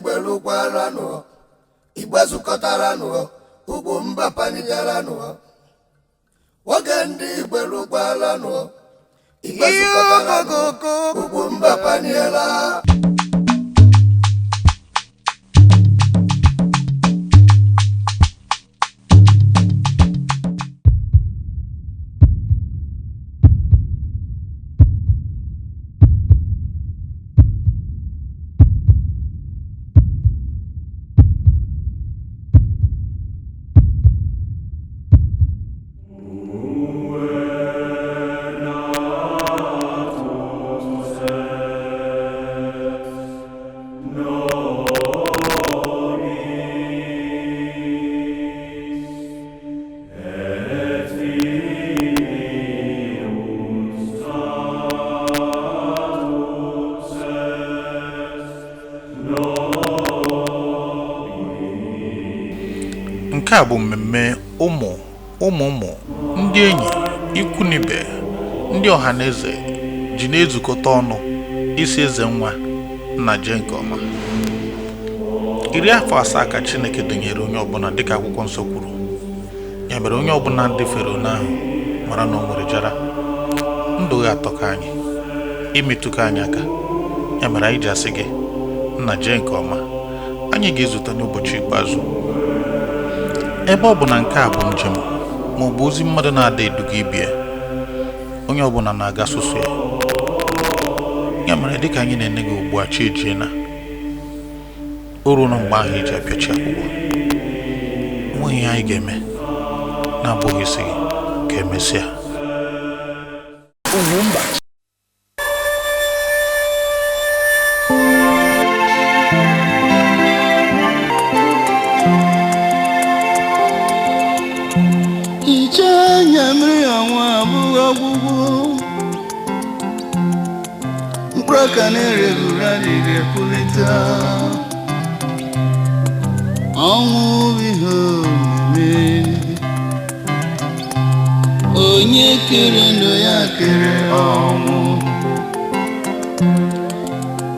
igbelukwara no igbazukotara no ugwumba panijara no woge ndi igbelukwara no igbazukotara no ugwumba panijara. Nke a bụ mmemme ụmụ ndị enyi ikwu na ibe ndị ọhaneze ji na-ezukọta ọnụ isi Ezenwa na je nke ọma. 17 ka Chineke donyere onye ọbụla dịka akwụkwọ nsọ kwuru. Ya mere onye ọbụla ndị fere n'ahụ mara na o nwere jara ndụ ya atọka anyị imetụka anyị aka. Ya mere anyị ji asị gị na je nke ọma. Anyị ga-ezute n'ụbọchị ikpeazụ. Ebe ọ bụ na nke a bụ njem ma ọ bụ ozi mmadụ na-ada eduga ibie, onye ọbụla na-aga sụsụ ya. Ya mere dịka anyị na-ene gị ugbu a chi ejie na oru na mgbe ahụ iji apịachi akwụkwọ, onweghị ihe anyị ga-eme na-abụghị isi gị ka emesịa. Canere durani repulita Amu biho me Onye kere no ya kere amu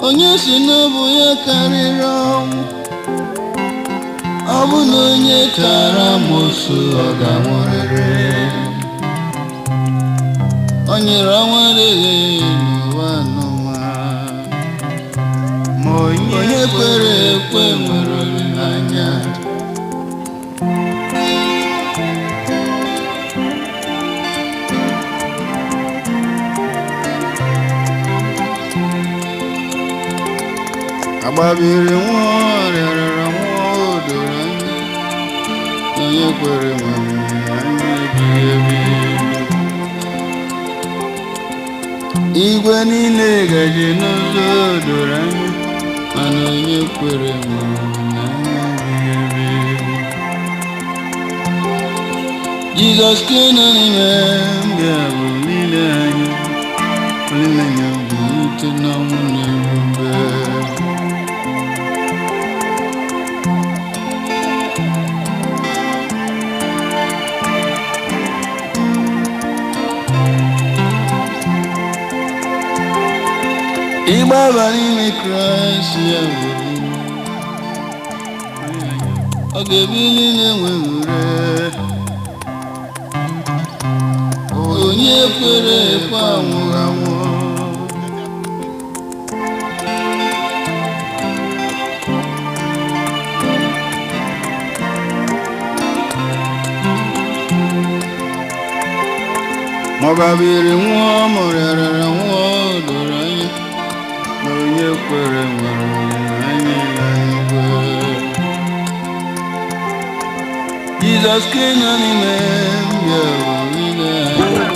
Onye sinobu ya karịrị amu Abu no onye kara mosu oga morere Onye rawarere wano onye kwere ekwe nwere olileanya. Agbabiri nwa rịarara nwa o doro anya, onye kwere nwere olileanya ebighị ebi. Igwe niile gaje n'ụzọ doro anya, mana onye kwere n'anya Jesus kena n'ime mbịa bụ olileanya bụ ute na ọnwụ na-ebube. Ịgbaba n'ime Kraịst ya bụ ọ ga-ebili na-enweghị ure. Onye kwere ekwe anwụghị anwụ. Ma ọ gabiri nwa mụrịarara nwa o doro anya, onye kwere nwere olileanya eluigwe. Jesus kena n'ime mbịa olileanya.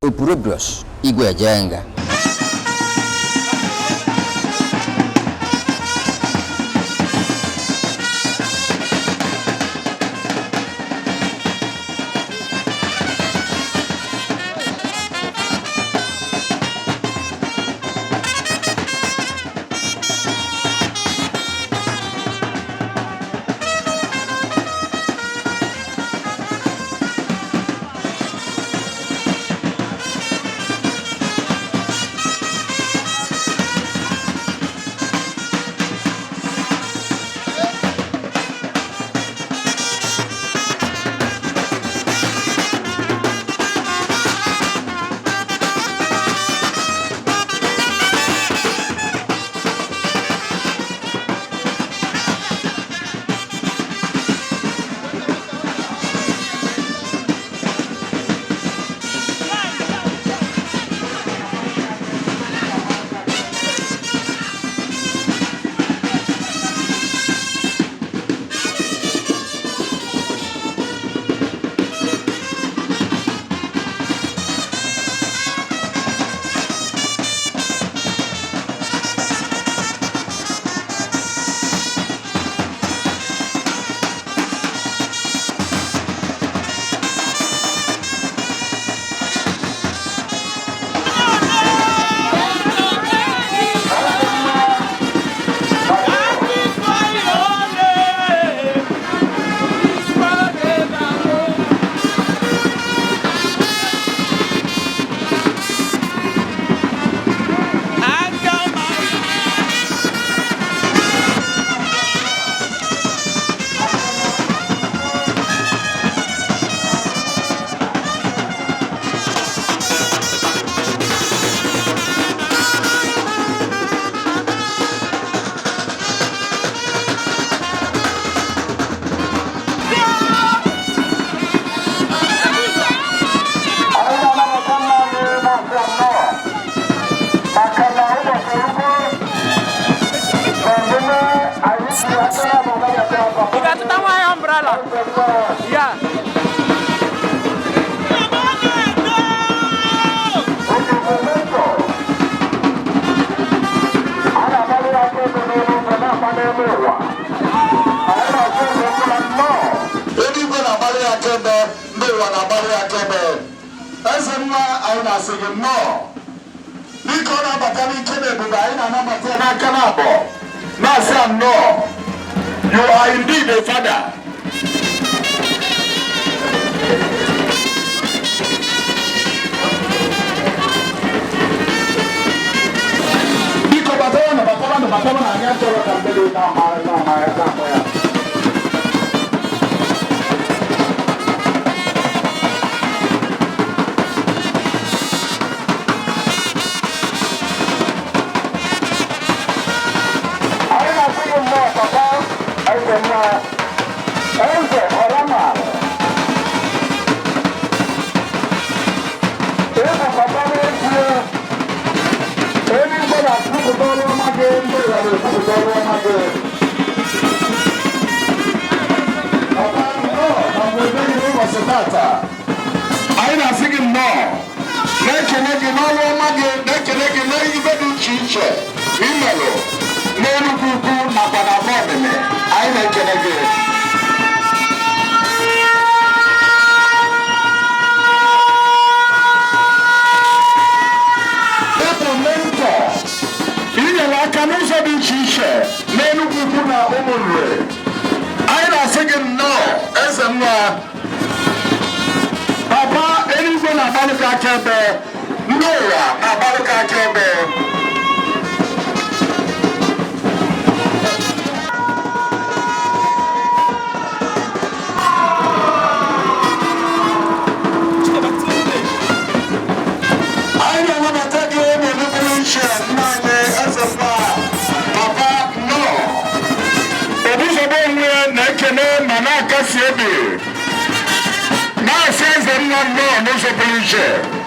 Opurobios Igwe Jenga. Ezenwa aina sige no. Niko na batali kene buga aina na matena kanabo. Na say no. You are indeed a father. Niko batona na anya choro kambele na mara ya. Aina sigi no. Nekenege no lo mage, nekenege no ibedu chiche. Imelo. Nenu kuku na panafomene. Aina kenege. Epo mentor. Ile la kanusa du chiche. Nenu kuku na umulwe. Aina sigi no. Ezenwa. Papa, anyone na baluka kebe, Nora na baluka kebe. Aina na matagi ene nukulisha nane Ezenwa. Papa, no. Obusobo mwe nekene manaka siebe. Ezenwa no so police.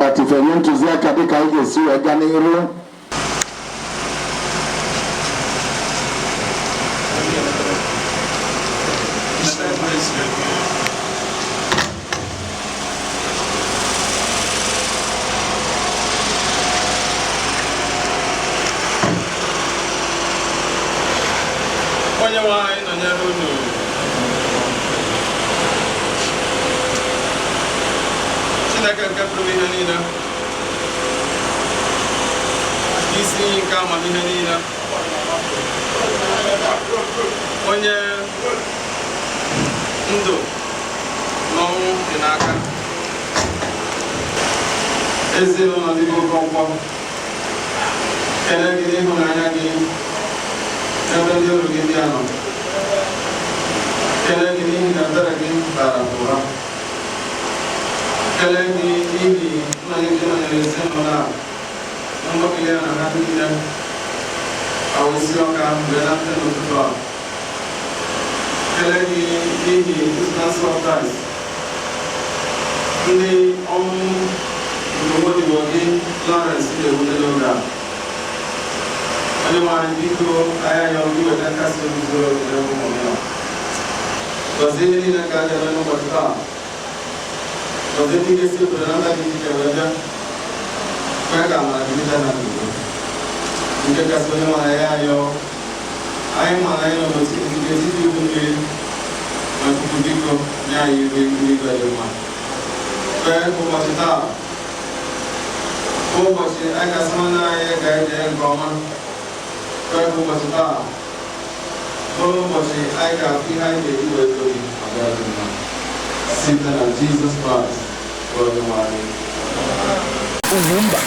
batifenye ntụziaka dịka anyị ga-esi wee gaa n'iru. Onye nwanyị nọnyere unu. Chineke nke pụrụ ihe niile, isi nke amamihe niile, onye ndụ n'ọnwụ dị n'aka, ezinụlọ ndị Okonkwo, kelee gị n'ịhụnanya gị ebe ndị ọrụ gị ndị anọ, kelee gị n'ihi na ebere gị bara ụba, kelee gị n'ihi mmanya gị nọnyere ezinụlọ a na mgbakọnye na ha niile awụsi ọka mgbe na ntị n'ụtụtụ a, kelee gị n'ihi Inspirational Surprise ndị ọnwụ ndụmọdụ gị Lawrence na-ewute n'oge a. Onye nwanyị biko ahịa ya oge weta kasị obi zoro ebe ụmụ ya. Gọzie ihe niile ka a ga-eme n'ụbọchị taa. Gọzie ndị ga-esi obodo na nta dị iche iche wee bịa. Kwee ka amara gị dịta na ndụ. Nke kasị onye nwanyị ya ayọ. Anyị mara anyị nọ n'etiti ugwu mmiri ma ikuku biko nye anyị iru igwe dị mma. Kwee ka ụbọchị taa bụ ụbọchị anyị kasị nwanne anyị ga-eje nke ọma. Kwee ka ụbọchị taa bụrụ ụbọchị anyị ga-afụ ihe anyị ga-eji wee too gị aga dị mma. Site na Jizọs Kraịst bụ onye nwe anyị. UGWUMBA.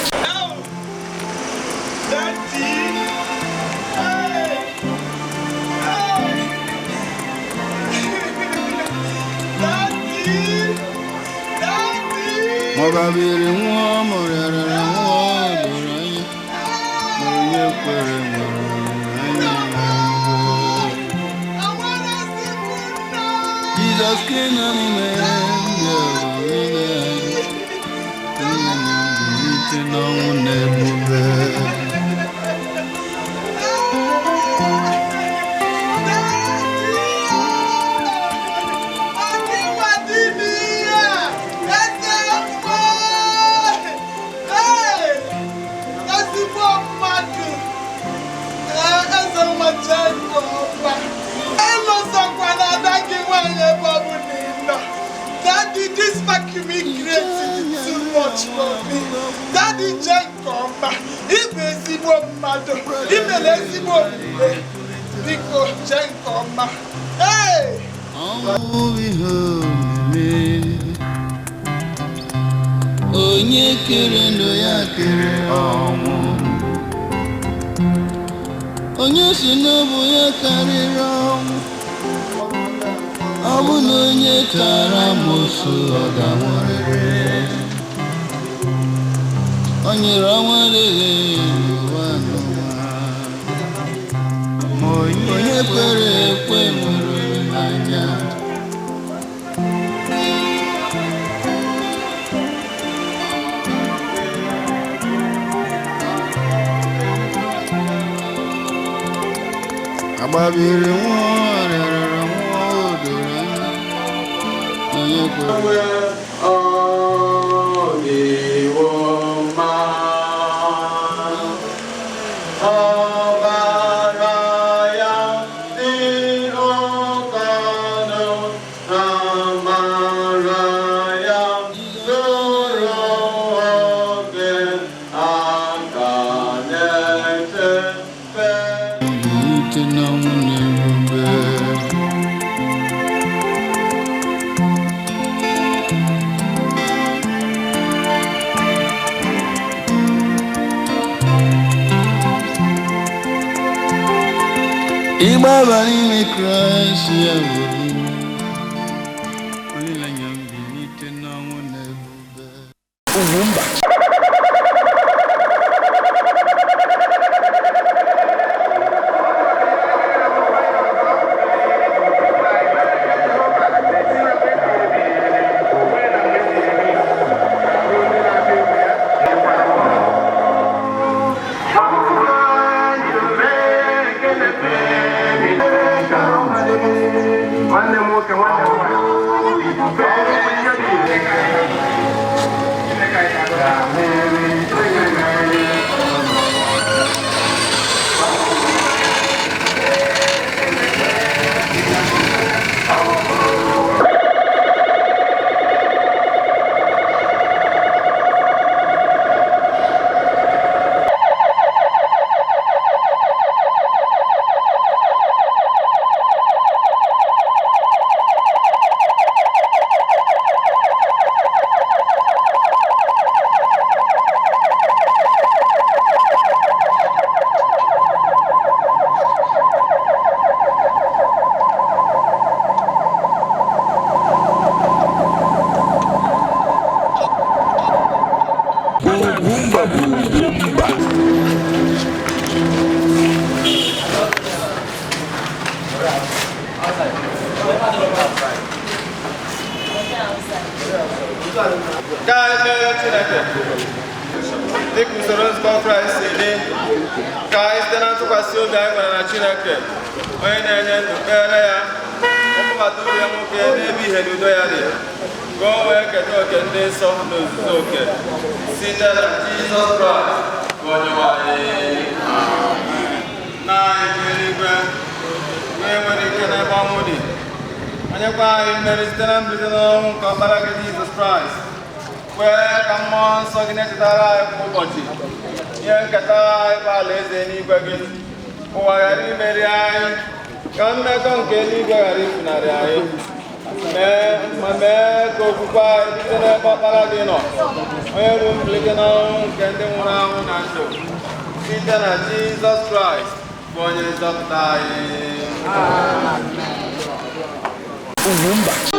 Mogabiri nwa morere nwa doro anya na onye kwere nwere Jesus King anime n'ọnwụ na-ebube. Daddy, this vacuum created too much for me. Daddy, Jenkoma, IGBOMOVIES, Biko, Jenkoma. Hey! Onye kere ndụ ya kere ọnwụ, onye si n'ọbụ ya karịrị ọnwụ. Ọ bụ na onye tara amoosu ọ ga-anwụrịrị. O nyere ọnwa lele n'ụwa n'ụwa, ma onye kwere ekwe nwere olileanya. Agbabiri nwa rịọrọ nwa odoro anya onye kwere. Ịgbaba n'ime Kraịst ya bụ olileanya mbilite n'ọnwụ na ebube. UGWUMBA. Jesus Christ, UGWUMBA.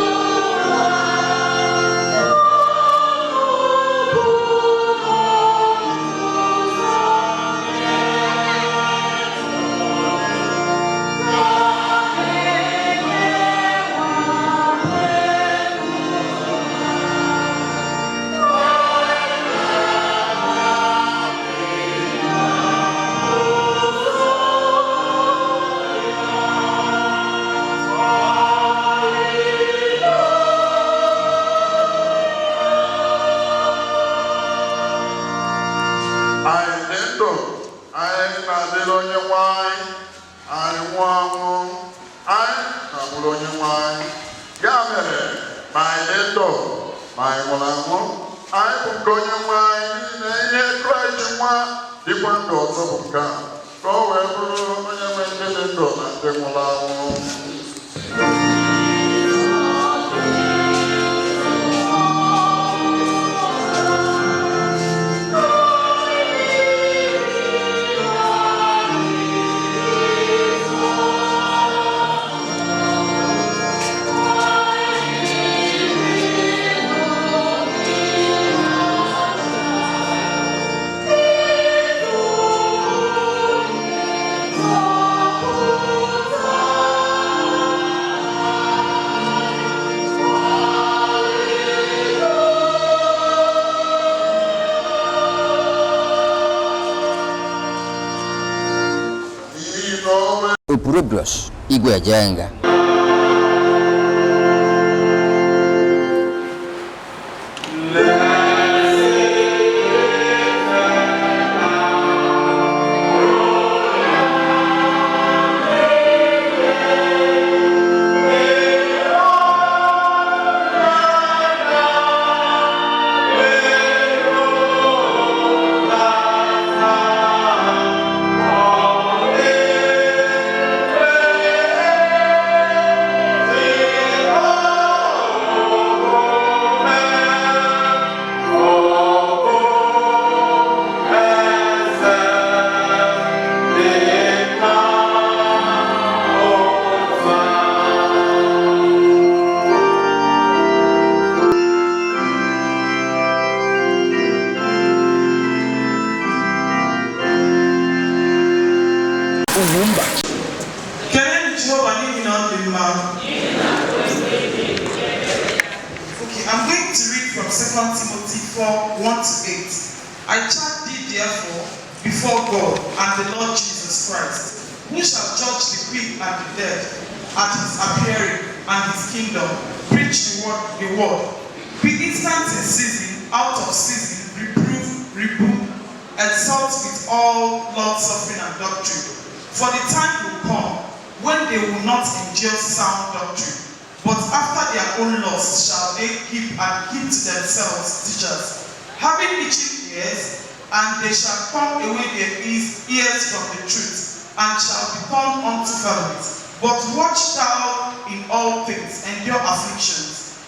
IGBOMOVIES. I'm going to read from 2 Timothy 4:1-8. I charge thee therefore before God and the Lord Jesus Christ, who shall judge the quick and the dead at his appearing and his kingdom. Preach the word. Be instant in season, out of season, reprove, rebuke, exhort with all long suffering and doctrine. For the time will come when they will not endure sound doctrine, but after their own lusts shall they keep to themselves teachers, having itching ears, and they shall turn away their ears from the truth, and shall be turned unto fables. But watch thou in all things, endure afflictions,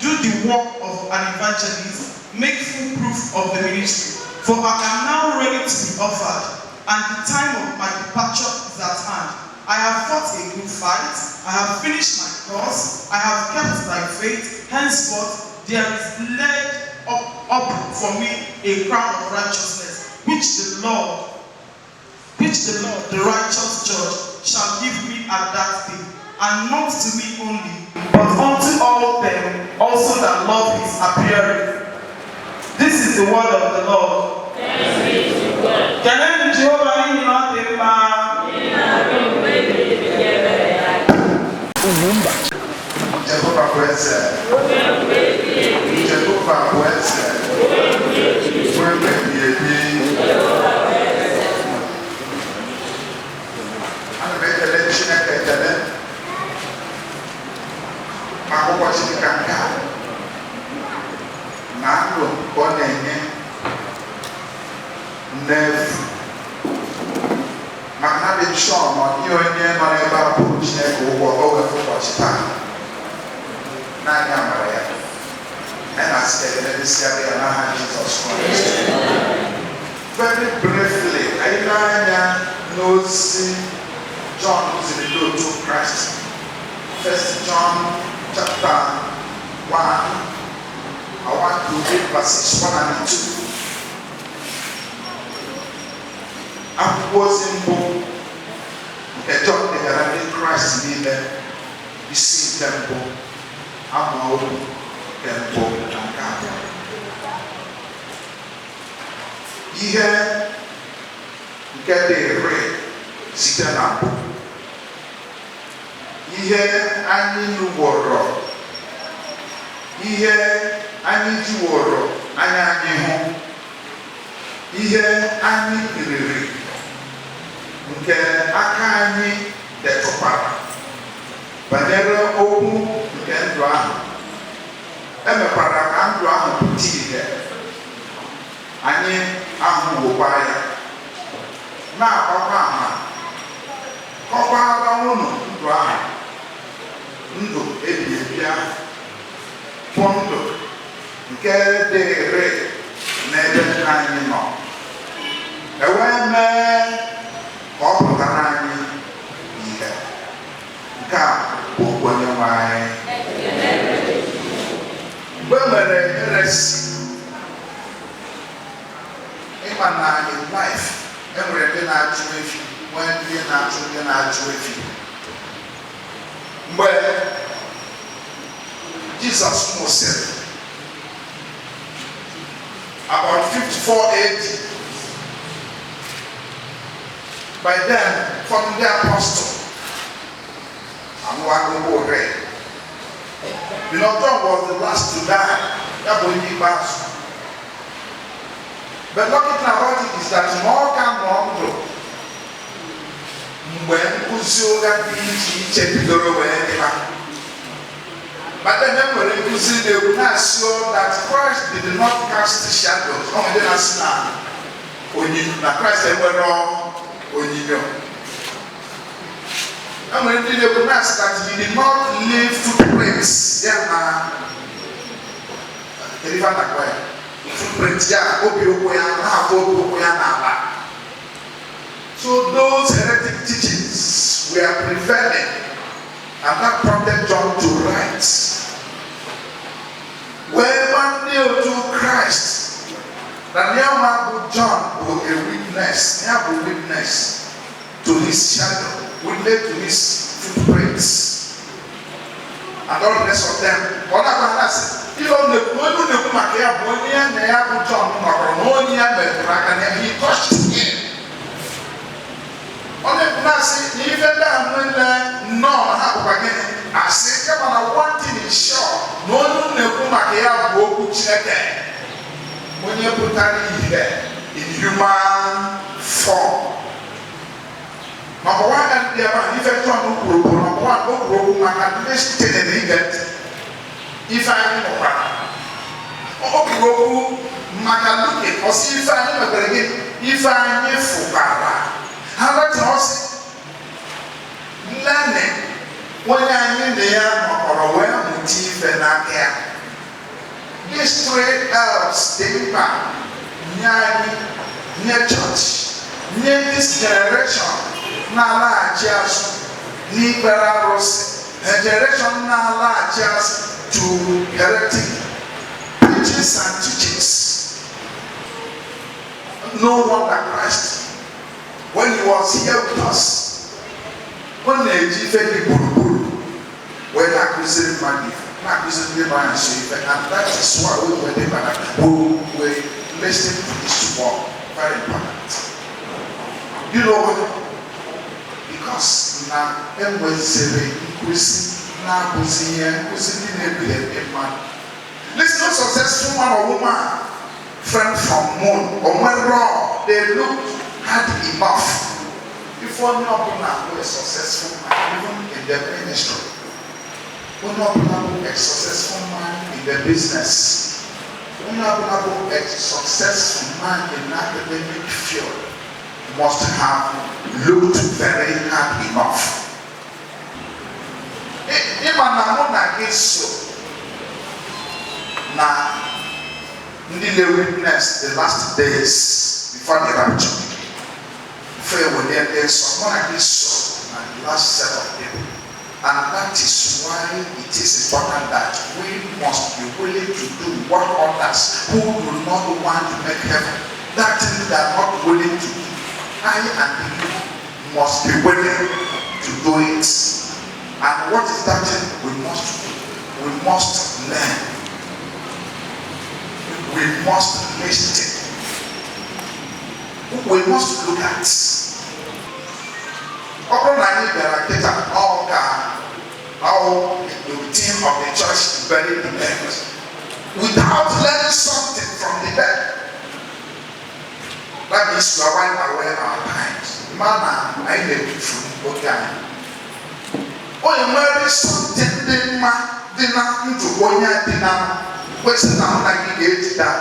do the work of an evangelist, make full proof of the ministry. For I am now ready to be offered, and the time of my departure is at hand. I have fought a good fight, I have finished my course, I have kept thy faith. Henceforth there is laid up for me a crown of righteousness, which the Lord, the righteous judge, shall give me at that day, and not to me only, but unto all them also that love his appearing. This is the word of the Lord. Can Jehovah in not the Jehovah present. Jehovah present. Very briefly, I know John was in the road to Christ. 1 John chapter 1. I want to read verses 1 and 2. I was in book. John the Herald Christ leader. You see temple. I'm out temple and God. Ihe nke dị ire site na mbụ. Ihe anyị nụworo, ihe anyị jiworo anya anyị hụ, ihe anyị kiriri nke aka anyị detụkwara banyere okwu nke ndụ ahụ. Emekwara ka ndụ ahụ pụta ihe. Anyị ahụwokwa ya, na-agbakwa ama, kọkwara unu ndụ ahụ, ndụ ebighị ebi ahụ, bụ ndụ nke dị ire n'ebe anyị nọ. Ewee mee ka ọ pụtara anyị ihe. Nke a bụ Onyenwe anyị. Mgbe mere heresi, ịma na in life, enwere ndị na-achụ efi, nwee ndị na-achụ efi. Mgbe Jesus nwụsịrị, about 54 AD, by then, from the apostle, John was the last to die. That will be bad. But lucky thing about it is that more can more when Uzoga be but then when they will not show that Christ did not cast the shadows. Only the last now. Christ said, "We're wrong." And when they will not that he did not leave footprints. So those heretic teachings were prevailing, and that prompted John to write. Wherever kneel to Christ, that near John will a witness, to his shadow, witness to his footprints, and all the rest of them. What about us? He touched him. Only Nasi, even that no, I say, come Chineke. When you put here in human form. Number one, and the other, if I don't know, number one, no problem, I can just tell the event. If I know what, oh, Makaluke, or see if I know again, if I know for Baba. How about us learning when I knew the young or where motive and I care. These three elves, they back near church, near this generation. Nala just liberals, a generation nala just to heretic preachers and teachings. No wonder Christ, when he was here with us, when they defended Buru, when I presented money, I presented my answer, and that is why we were listening to this word. Very important. You know what? Because now, listen, no successful man or woman, friend from moon or when raw, they look had enough before not a successful man, even in their ministry. When not a successful man in their business, when not a successful man in academic field. Must have looked very hard enough. Now, they witness the last days before the rapture. Fair when there is someone like this and the last set of people. And that is why it is important that we must be willing to do what others who do not want to make heaven, that thing they are not willing to do. I and you must be willing to do it. And what is that thing we must do? We must learn. We must listen. We must look at. How the routine of the church is very dependent. Without learning something from the dead. That means we are wide aware of our times. Man, I live from okay. Oh, you marry something, then dinner into one year dinner. What's now like you get that?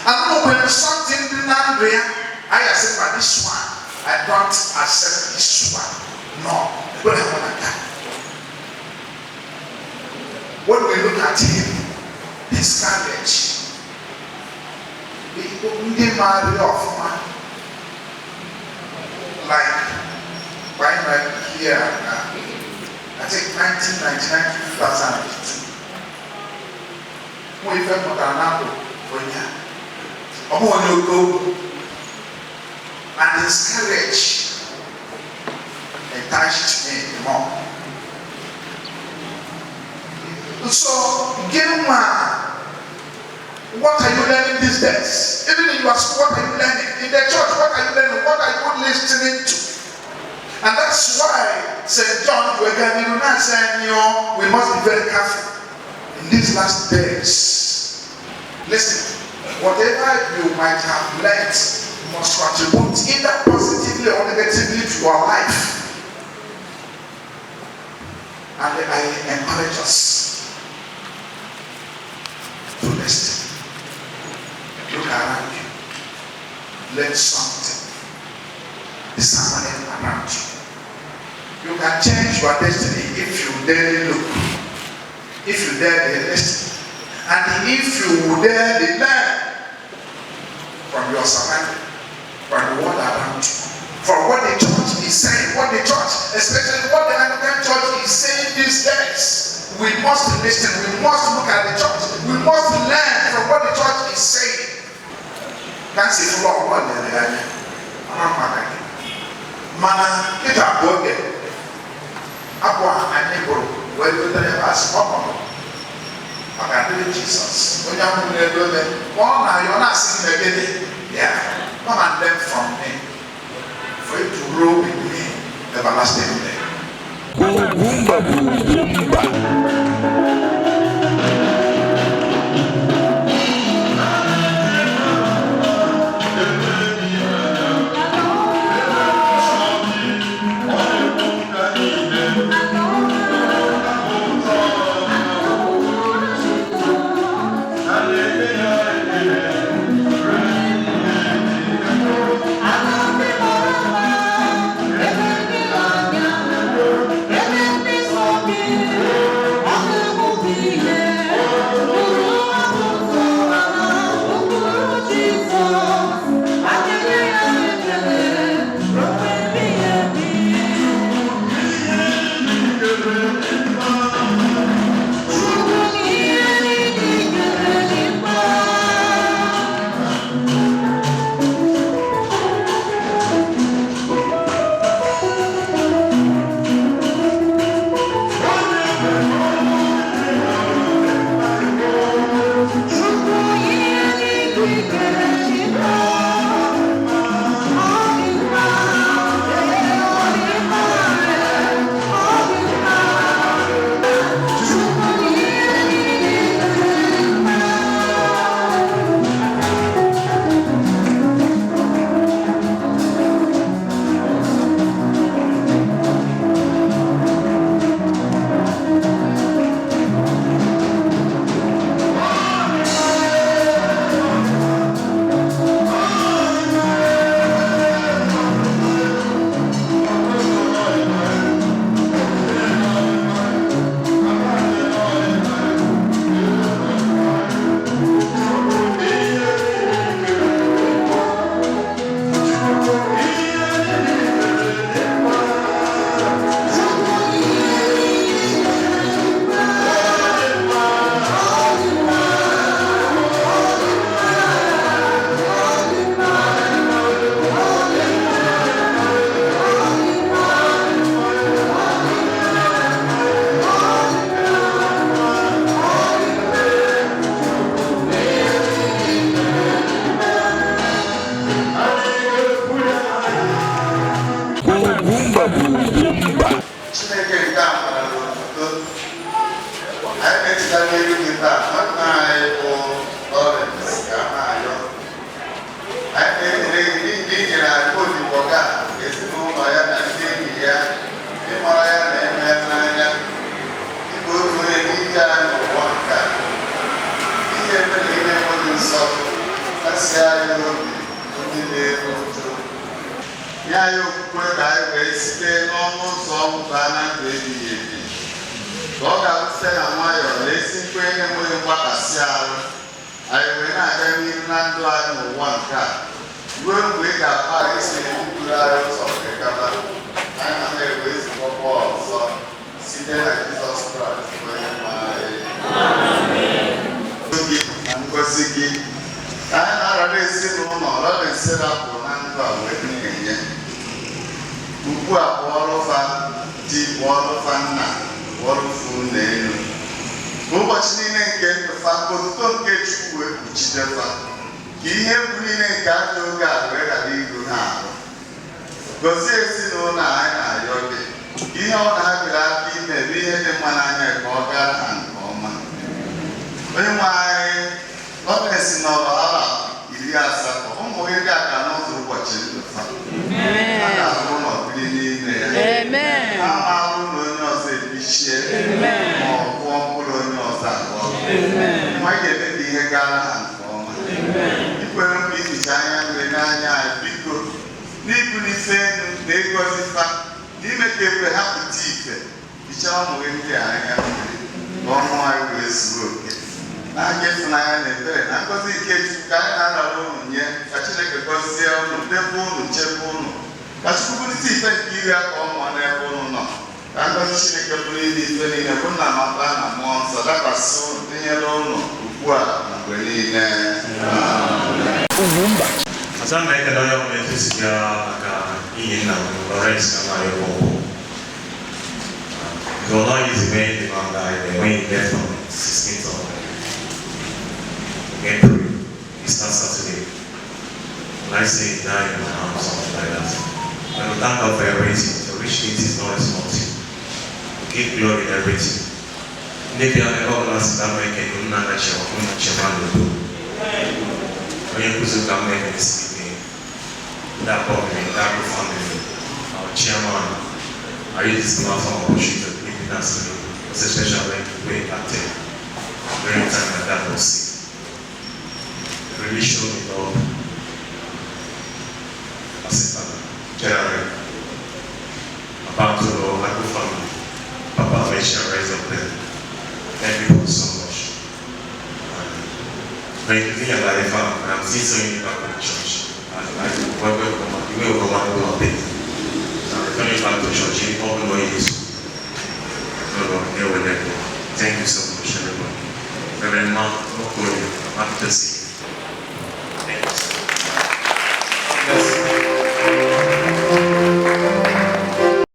And no, when something dinner there, I accept by this one. I don't accept this one. No, but I want that. When we look at him, his courage. They marry off man. Like when I here, I think 1999 to 2002. We felt more than that for you. And his courage attached me more. So, what are you learning these days? Even in your school, what are you learning? In the church, what are you learning? What are you listening to? And that's why St. John, we must be very careful in these last days. Listen, whatever you might have learned must contribute either positively or negatively to your life. And I encourage us to listen. Look around you. Learn something. There's someone around you. You can change your destiny if you dare look. If you dare listen. And if you dare learn from your surrounding, from the world around you, from what the church is saying, what the church, especially what the Anglican church is saying these days. We must listen, we must look at the church, we must learn from what the church is saying. That's the floor of what they're learning. Mana, get up, go again. Aqua and neighbor, where you tell us, I can do Jesus. When you're going to do one, you're not singing again. Yeah, come and learn from me. For you to grow with me everlastingly. UGWUMBA. Ya yo kwe ka iwe site n'ọnụ ụzọ ọmụba na ndụ ebighị ebi. Ka ọ ga-abụsite na nwayọọ na-esi nkwe na-enweghị mgbakasị ahụ. Anyị wee na-aga n'ihu na ndụ anyị n'ụwa nke a. Ruo mgbe ị ga-akpa isi n'okpuru anyị ụzọ nke gaba. Anyị na na-ewe ezukọkwa ọzọ site na Jizọs Kraịst onye nwe anyị. Gị na ngozi gị. Anyị na-arara ezinụlọ ọrịa nserapụ na ndụ a wee na-enye. Ugbu a bụ ọrụfa di bụ ọrụfa nna bụ ọrụfa ụlọ elu. Ụbọchị niile nke ndụfa ka otuto nke Chukwu wee kpuchidefa. Ka ihe egwu niile nke ajọ oge a wee ghara iru ha ahụ. Gozie ezinụlọ anyị na-arịọ gị. Ihe ọ na-abịara aka ime bụ ihe dị mma n'anya ka ọ gara ha nke ọma. Onye nwe anyị Lọrens nọrọ ara 80 ụmụ gị dị aka n'ụzọ ụbọchị ndụfa. Ha ga-ahụ ụlọ biri n'ime ya. Ha ma-ahụ na onye ọzọ ebichie ma ọ kwụọ mkpụrụ onye ọzọ abụọ. Nwa ga-eme ka ihe gara ha nke ọma. Ikwere mkpa ificha anya wee n'anya anyị biko n'ibulite elu na ịgọzi fa n'ime ka ekwe ha pụta ife hichaa ụmụ gị ndị anya mmiri ka ọnụ anyị wee zuo oke. N'anya ịfụnanya na ebere na ngọzi nke Chukwu ka anyị na-arara unu nye ka Chineke gọzie unu debe unu chebe unu ka Chukwu bulite ife nke iri aka ọmụọ n'ebe unu nọ ka ngọzi Chineke bụrụ ile ife niile bụ nna mata na mmụọ nsọ dakwasị unu tinyere unu ugbu a na mgbe niile. UGWUMBA. Asal mereka doa yang juga agak ingin Lawrence sama OKONKWO. Zola is the main demand that when you get from 16th of April, it's not Saturday. Like say die in my arms, something like that. When we thank God for everything, to reach it is not a small thing. Give glory in everything. Maybe I never last that way can you not achieve what you achieve. When you put the government in the city, that government, that family, our chairman, I use this platform to shoot the people that's especially when you wait at during time like that was sick. Really showed me love. As a father, generally, about to know my good family, Papa Fashion raised up there. Thank you so much. When you think about it, I'm still saying back in the church. You will come out of it. When you back to church, you all know it is. Thank you so much, everybody. Reverend Mark, I'm happy to see you. Thank you so much.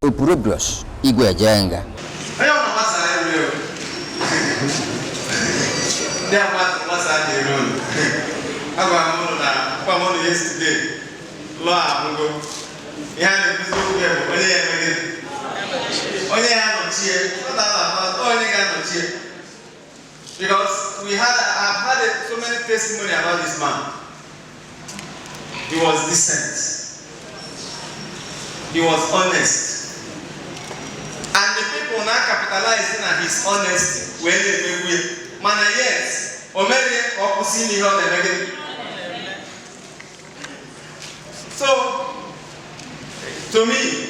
Upurubios, IGBOMOVIES. Yesterday, Lord, you had a visit because I've had so many testimony about this man. He was decent. He was honest. And the people now capitalizing on his honesty when they make with man, yes, or maybe or see me on the negative. So, to me,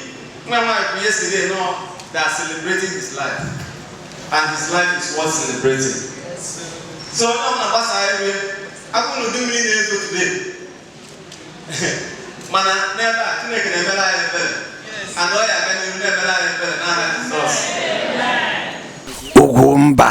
my wife yesterday know they are celebrating his life, and his life is worth celebrating. So, I'm going to do many days today. Man, never, never lie better. And all I can never lie better now. UGWUMBA.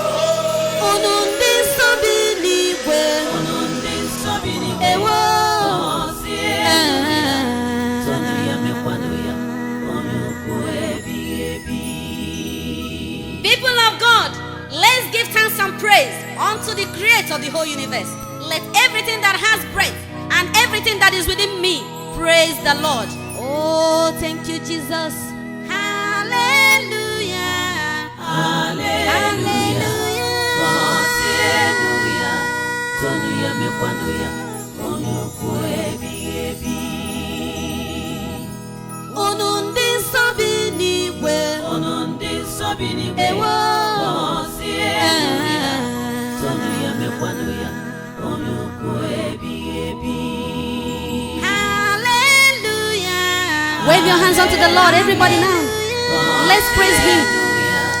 People of God, let's give thanks and praise unto the creator of the whole universe. Let everything that has breath and everything that is within me praise the Lord. Oh, thank you, Jesus. Hallelujah. Hallelujah. Wave your hands unto the Lord, everybody now. Let's praise Him.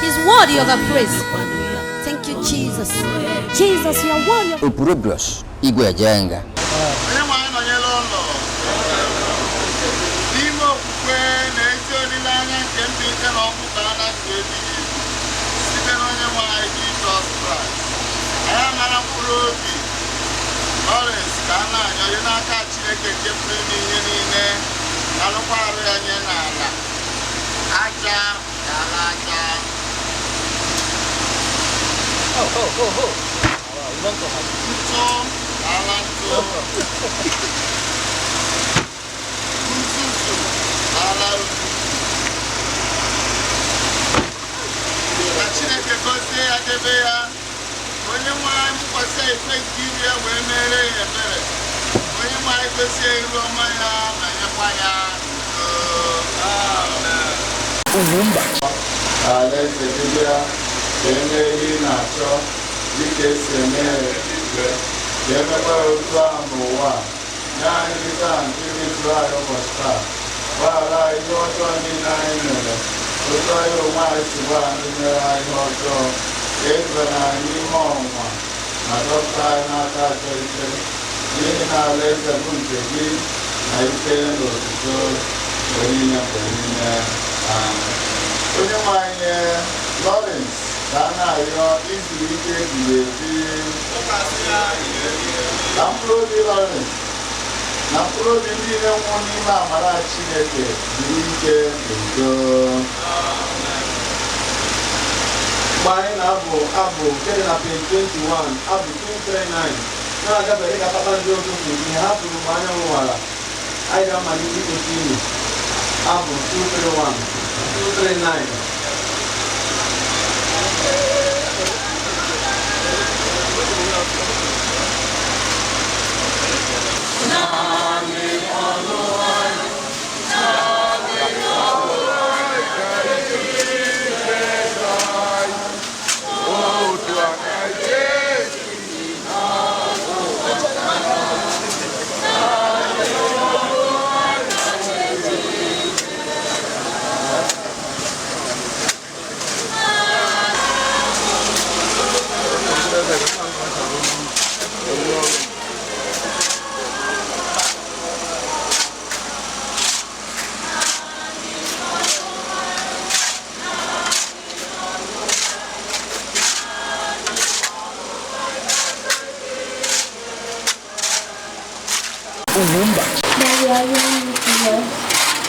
He's worthy of our praise. Thank you, Jesus. Jesus, you are worthy of Opurobios, IGBOWOOD. Abu, get in up in 21, Abu 239. Now I got a couple of jokes to me. Have to remind you wala. I got my little continue. Abu 231, 239.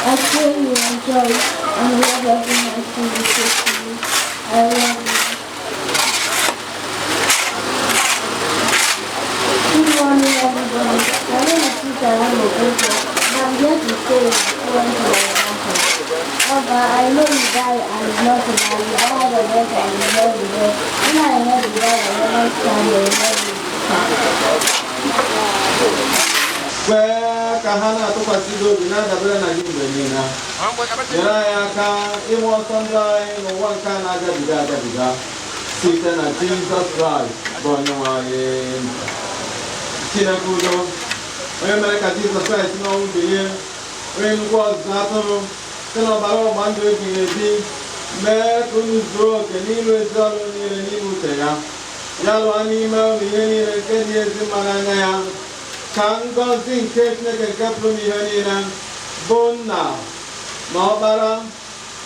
I pray you enjoy and love every night you say to me. I love you. Good morning, everybody. My name is Peter Okonkwo, and I'm here to say one to my uncle. But I know you die and it's not to marry. I have a death and you love the Lord. When I heard you die, I never stand there and love you. Kahana to Pasido, Nana Brana Gimena. Yaraka, Imo Sunday, no one can Agabiga. Satan and Jesus Christ, Bonoy, Tinakudo, when America Jesus Christ, no being, when was Nato, Tenobaro Mando, Mer Kunuzro, and Nilo Zalo near Nimutea, Yalo Anima, the Yeni, Kenya, Zimanaya. Kango zin kekne ke kaplu mi hanina bonna n'ọbara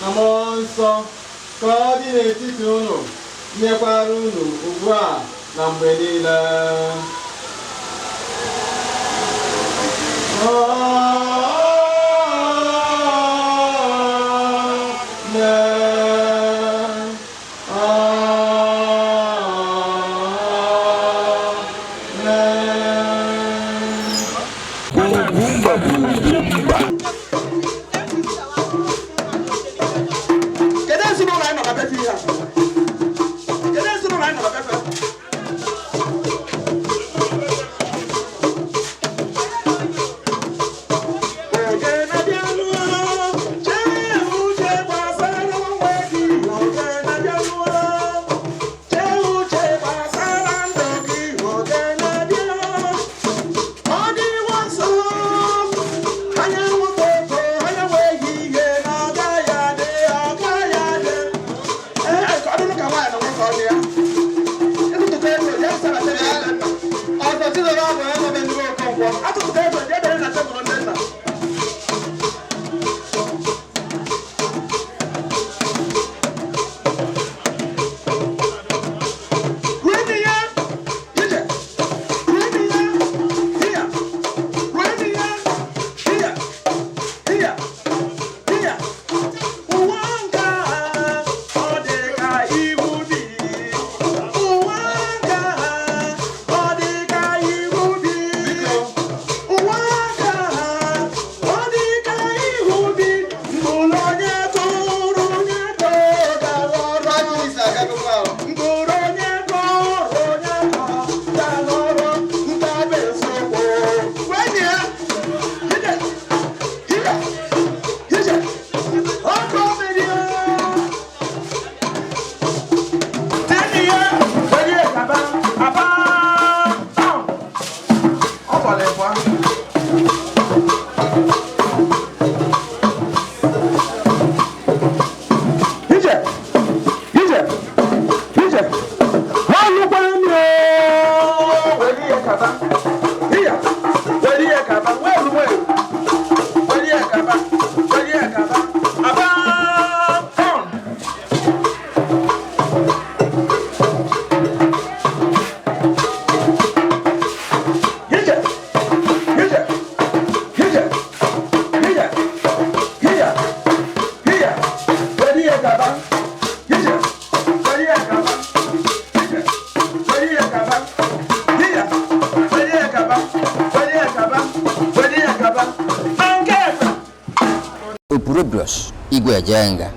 na mmụọ nsọ ka ọ dị n'etiti unu nyekwara unu ugbu a na mgbe niile. Opurobios Igwe Ajenga.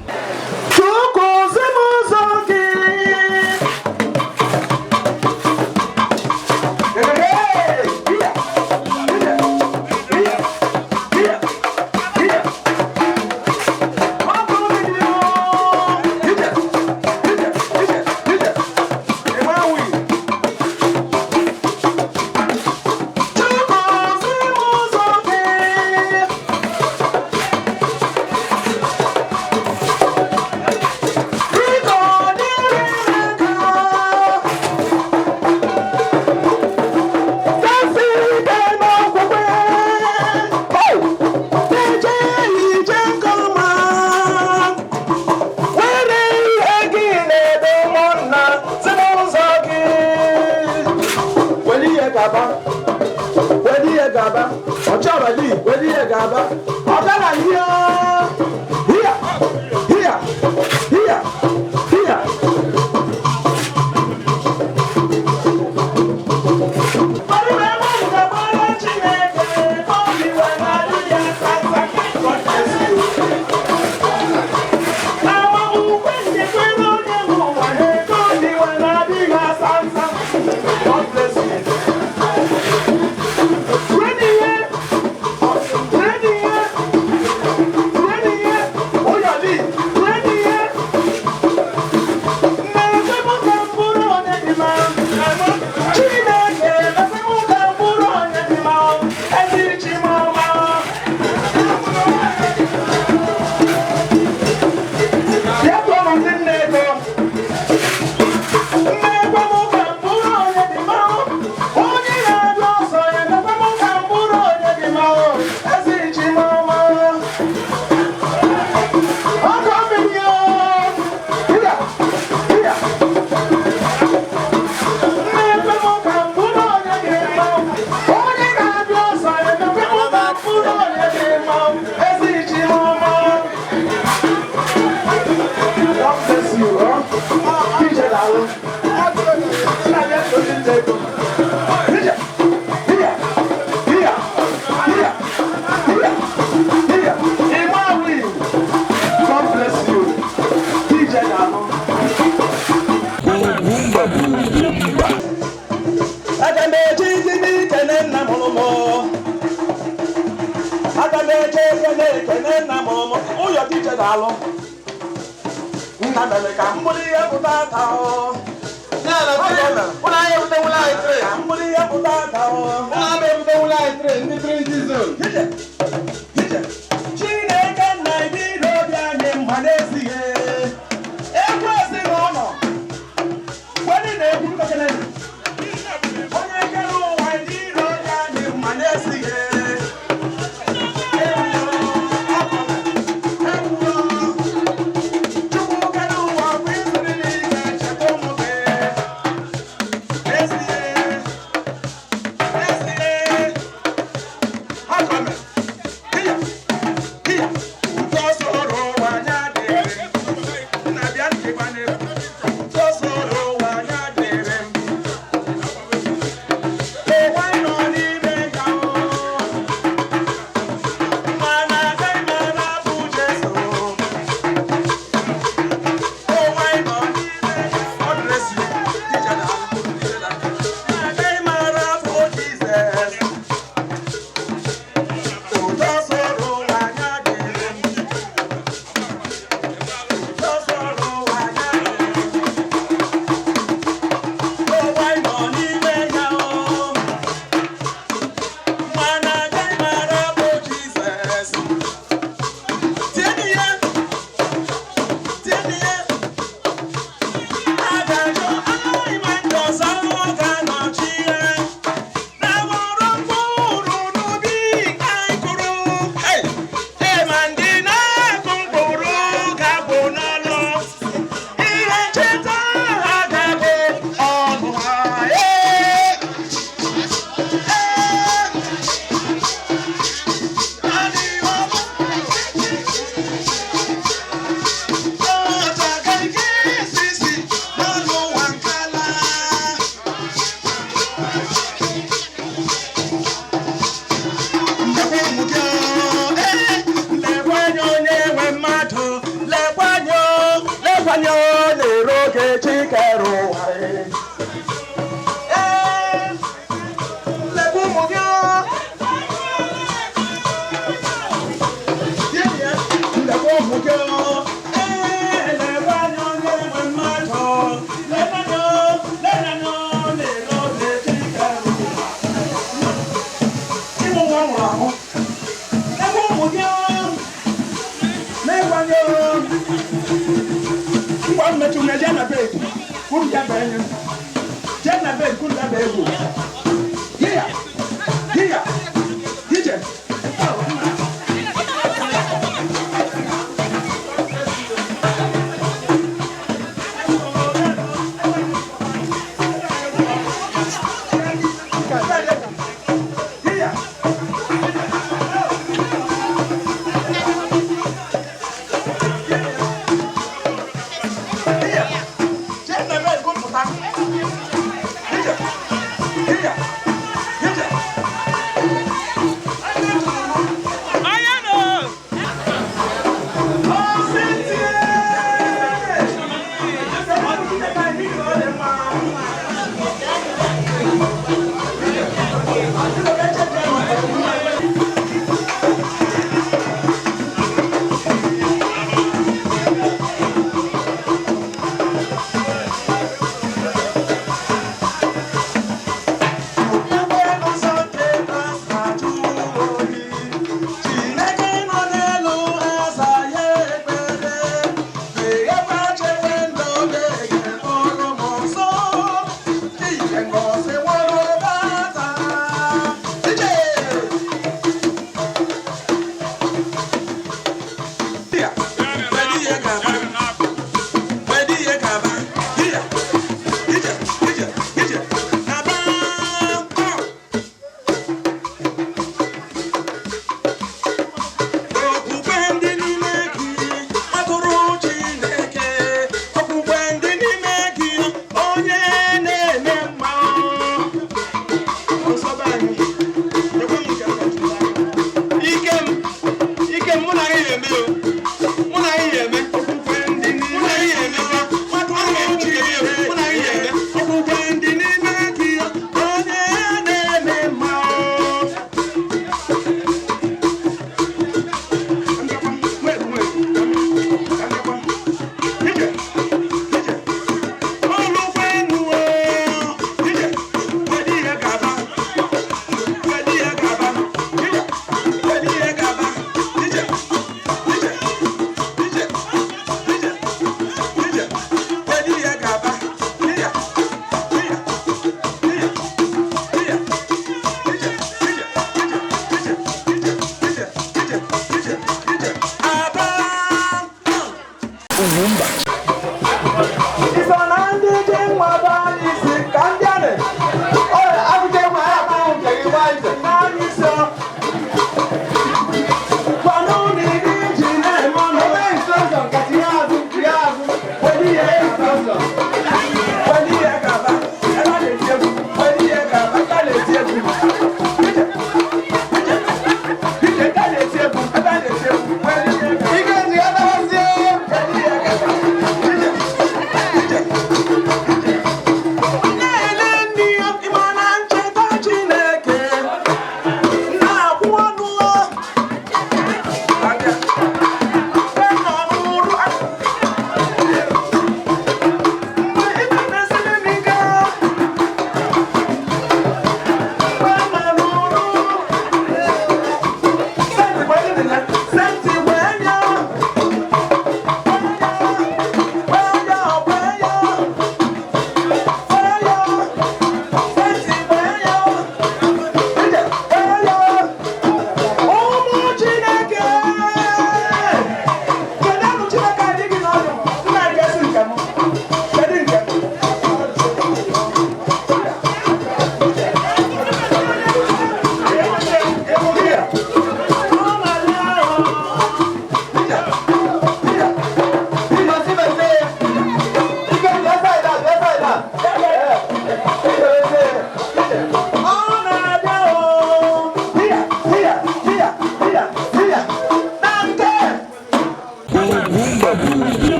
Thank you.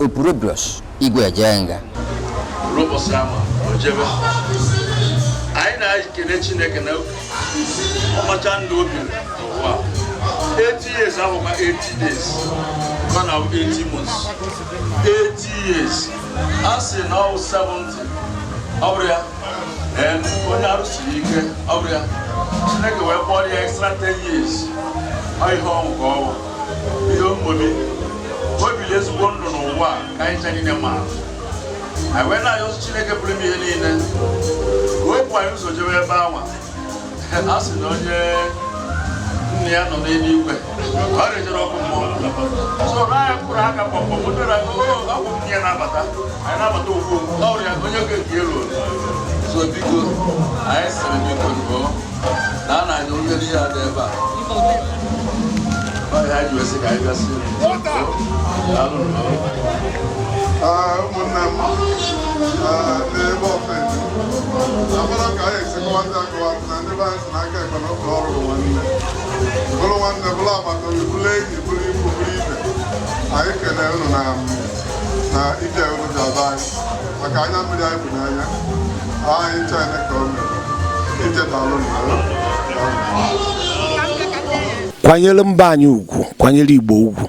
Opurobios Igwe Ejenga Robosi ama ojebe anyị na-ekele Chineke na ọmacha ndụ obi n'ụwa 80 years ahụ ma 80 days mana 80 months 80 years asị na ọ 70 ọ bụrụ ya onye arụsiri ike ọ bụrụ ya Chineke wee kpọrọ ya extra 10 years ọ ihe ọnwụ ka ọ bụ ihe omume obi ezigbo ndụ n'ụwa ka anyị chanye nye mara anyị wee na-ayọ Chineke pụrụ ime ihe niile wepụ anyị ụzọ jewe ebe anwa a sị na onye nne ya nọ n'eluigwe ọ rejere ọkụ mmụọ so na anyị kpụrụ aka kpọkpọ mụtara ọgwụ nne ya na-abata anyị na-abata okwu ọrụ ya onye oge nke elu so biko anyị sịrị biko ngo na a na-anya onye niile ya dị ebe a ya ji wesị ka anyị gasị ụmụnne m n'ebe ofesi abụrụ ka anyị esikọwazi akọwazi na ndị be anyị si n'aka ekpe na ụlọ ọrụ bụrụ nwanne bụrụ agbata obi bụrụ enyi bụrụ ikwu bụrụ ibe anyị kelee unu na ije unu ji ọba anyị maka anya mmiri anyị bụ n'anya anyị chene ka o mere ichetalụ kwanyere mba anyị ugwu, kwanyere Igbo ugwu.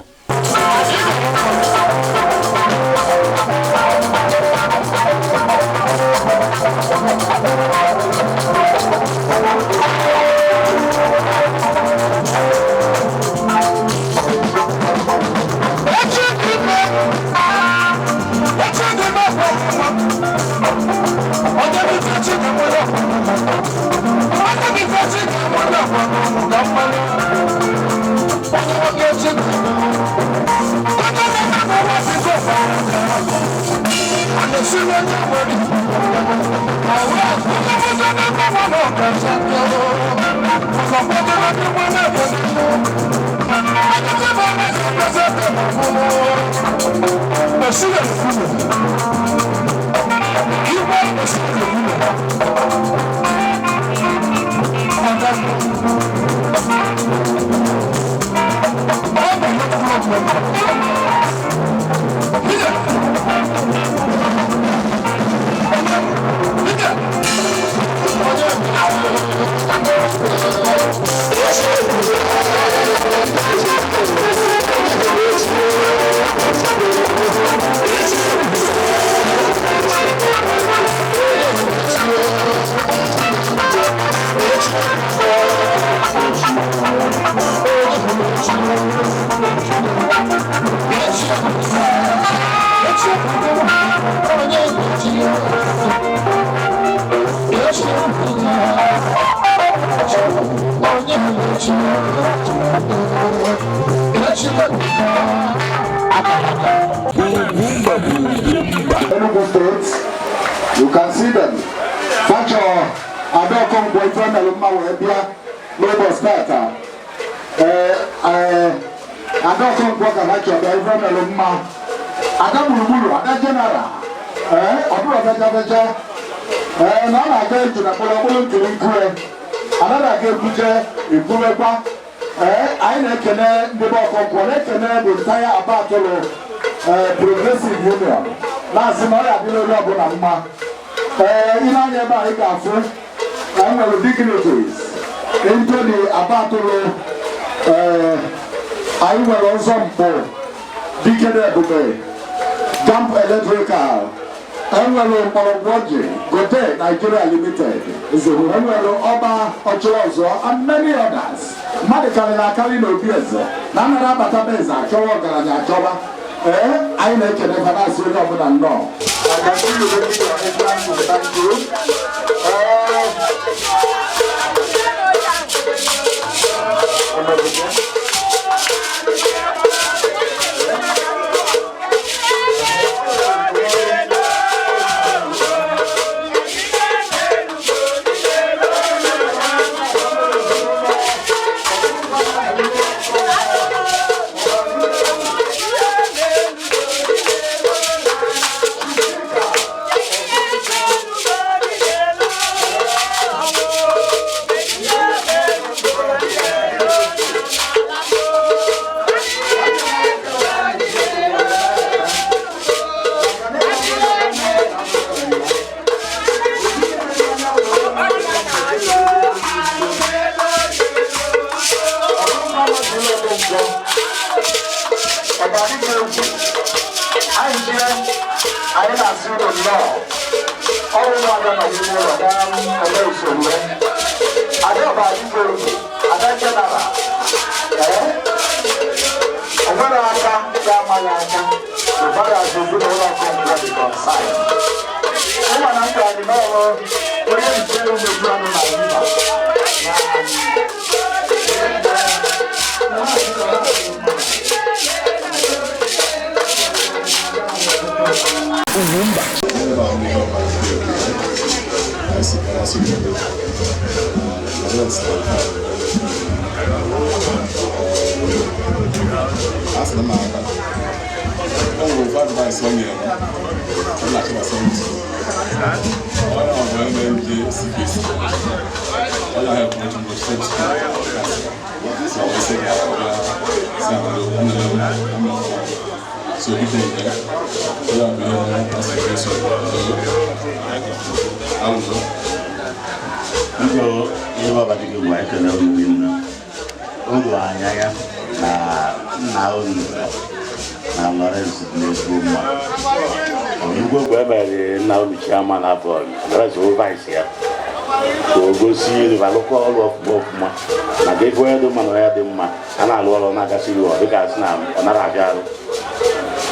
You can see them. Facho OKONKWO Inspirational will be a global starter. OKONKWO can actually be Inspirational. Adamu, Ada General. Nana again to the Polo to Incre. Another game picture in Puleba. I reckon the OKONKWO will retire about Progressive Union. Last night I did a job on a man. In our neighborhood, I am dignitaries into the Abatolo. I will also for Dickened Jump Electrical. I will Morowaji, Gote, Nigeria Limited. Is the Rumelo Oba Ochozo and many others. Madikali Kalino Biesa, Nana Batabeza, Chowa Chowa. I make an embarrassing of than no. I can see you ready to thank you.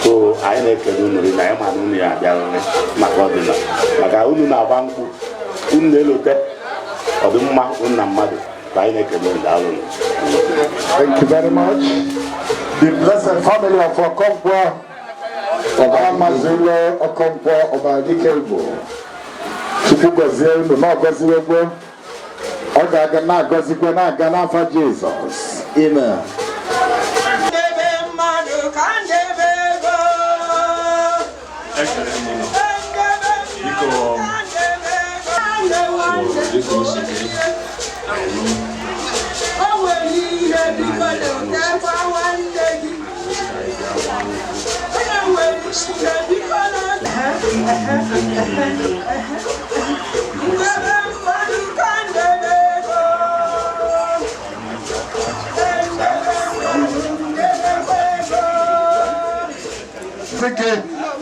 So I like to do the name and the other Macodina. Like I wouldn't have unlooked or the mouth on a mother. anyị na-ekele ndị alụ. Thank you very much. The blessed family of OKONKWO, Amazulu OKONKWO, Igbo. Chukwu gozie unu na ọgọziwekwe. Ọ ga-aga na-agọzikwe na-aga n'afa Jizọs. Amen.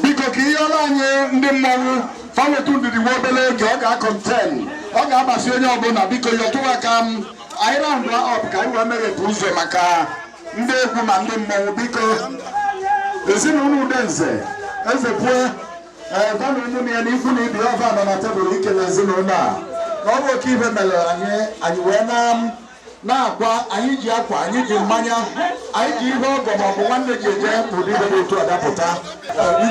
Biko ka ihe ọla anyị ndị mmọnwụ fawetu ndidi nwa obere oge ọ ga-akọnten ọ ga-agbasi onye ọbụla biko yọtụwa ka m anyị raụndụ ọp ka anyị wee meghepụ ụzọ maka ndị egwu ma ndị mmọnwụ biko ezinụlọ Udenze eze kwue vanụ ụmụnne ya na ikwu na ibi ọva nọ na tebụl ikele ezinụlọ a na ọ bụ oke ibe mere anyị wee na-akwa anyị ji akwa anyị ji mmanya anyị ji ihe ọgọ ma ọ bụ nwanne ji eje ụdị ibe dị otu adapụta onye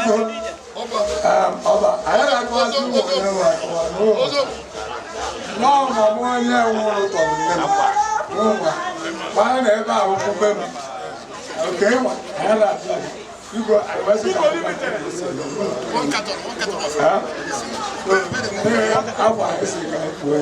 nwụrụ tọrọ nne m gbaa na ebe ahụ kwube m oke ịnwa ya na-abịa igwe akwa esi ka kwue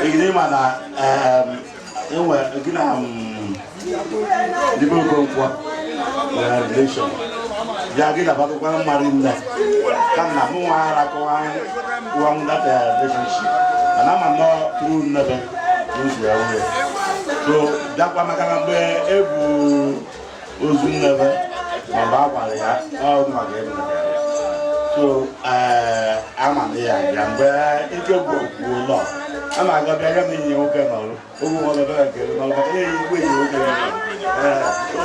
Igirima na enwe gina dibo OKONKWO relation ya gina ba kwa marinda kana mu ara ko wa that relationship ana ma no through never use ya we so dakwa makana be ebu ozu never ma ba kwa ya o ma ga ebu so ama ya ya mgbe ike gbo lo ama ga bịa ga menye oke n'ọrụ ogwu ọrụ bịa nke n'ọrụ maka ihe igwe yi oke so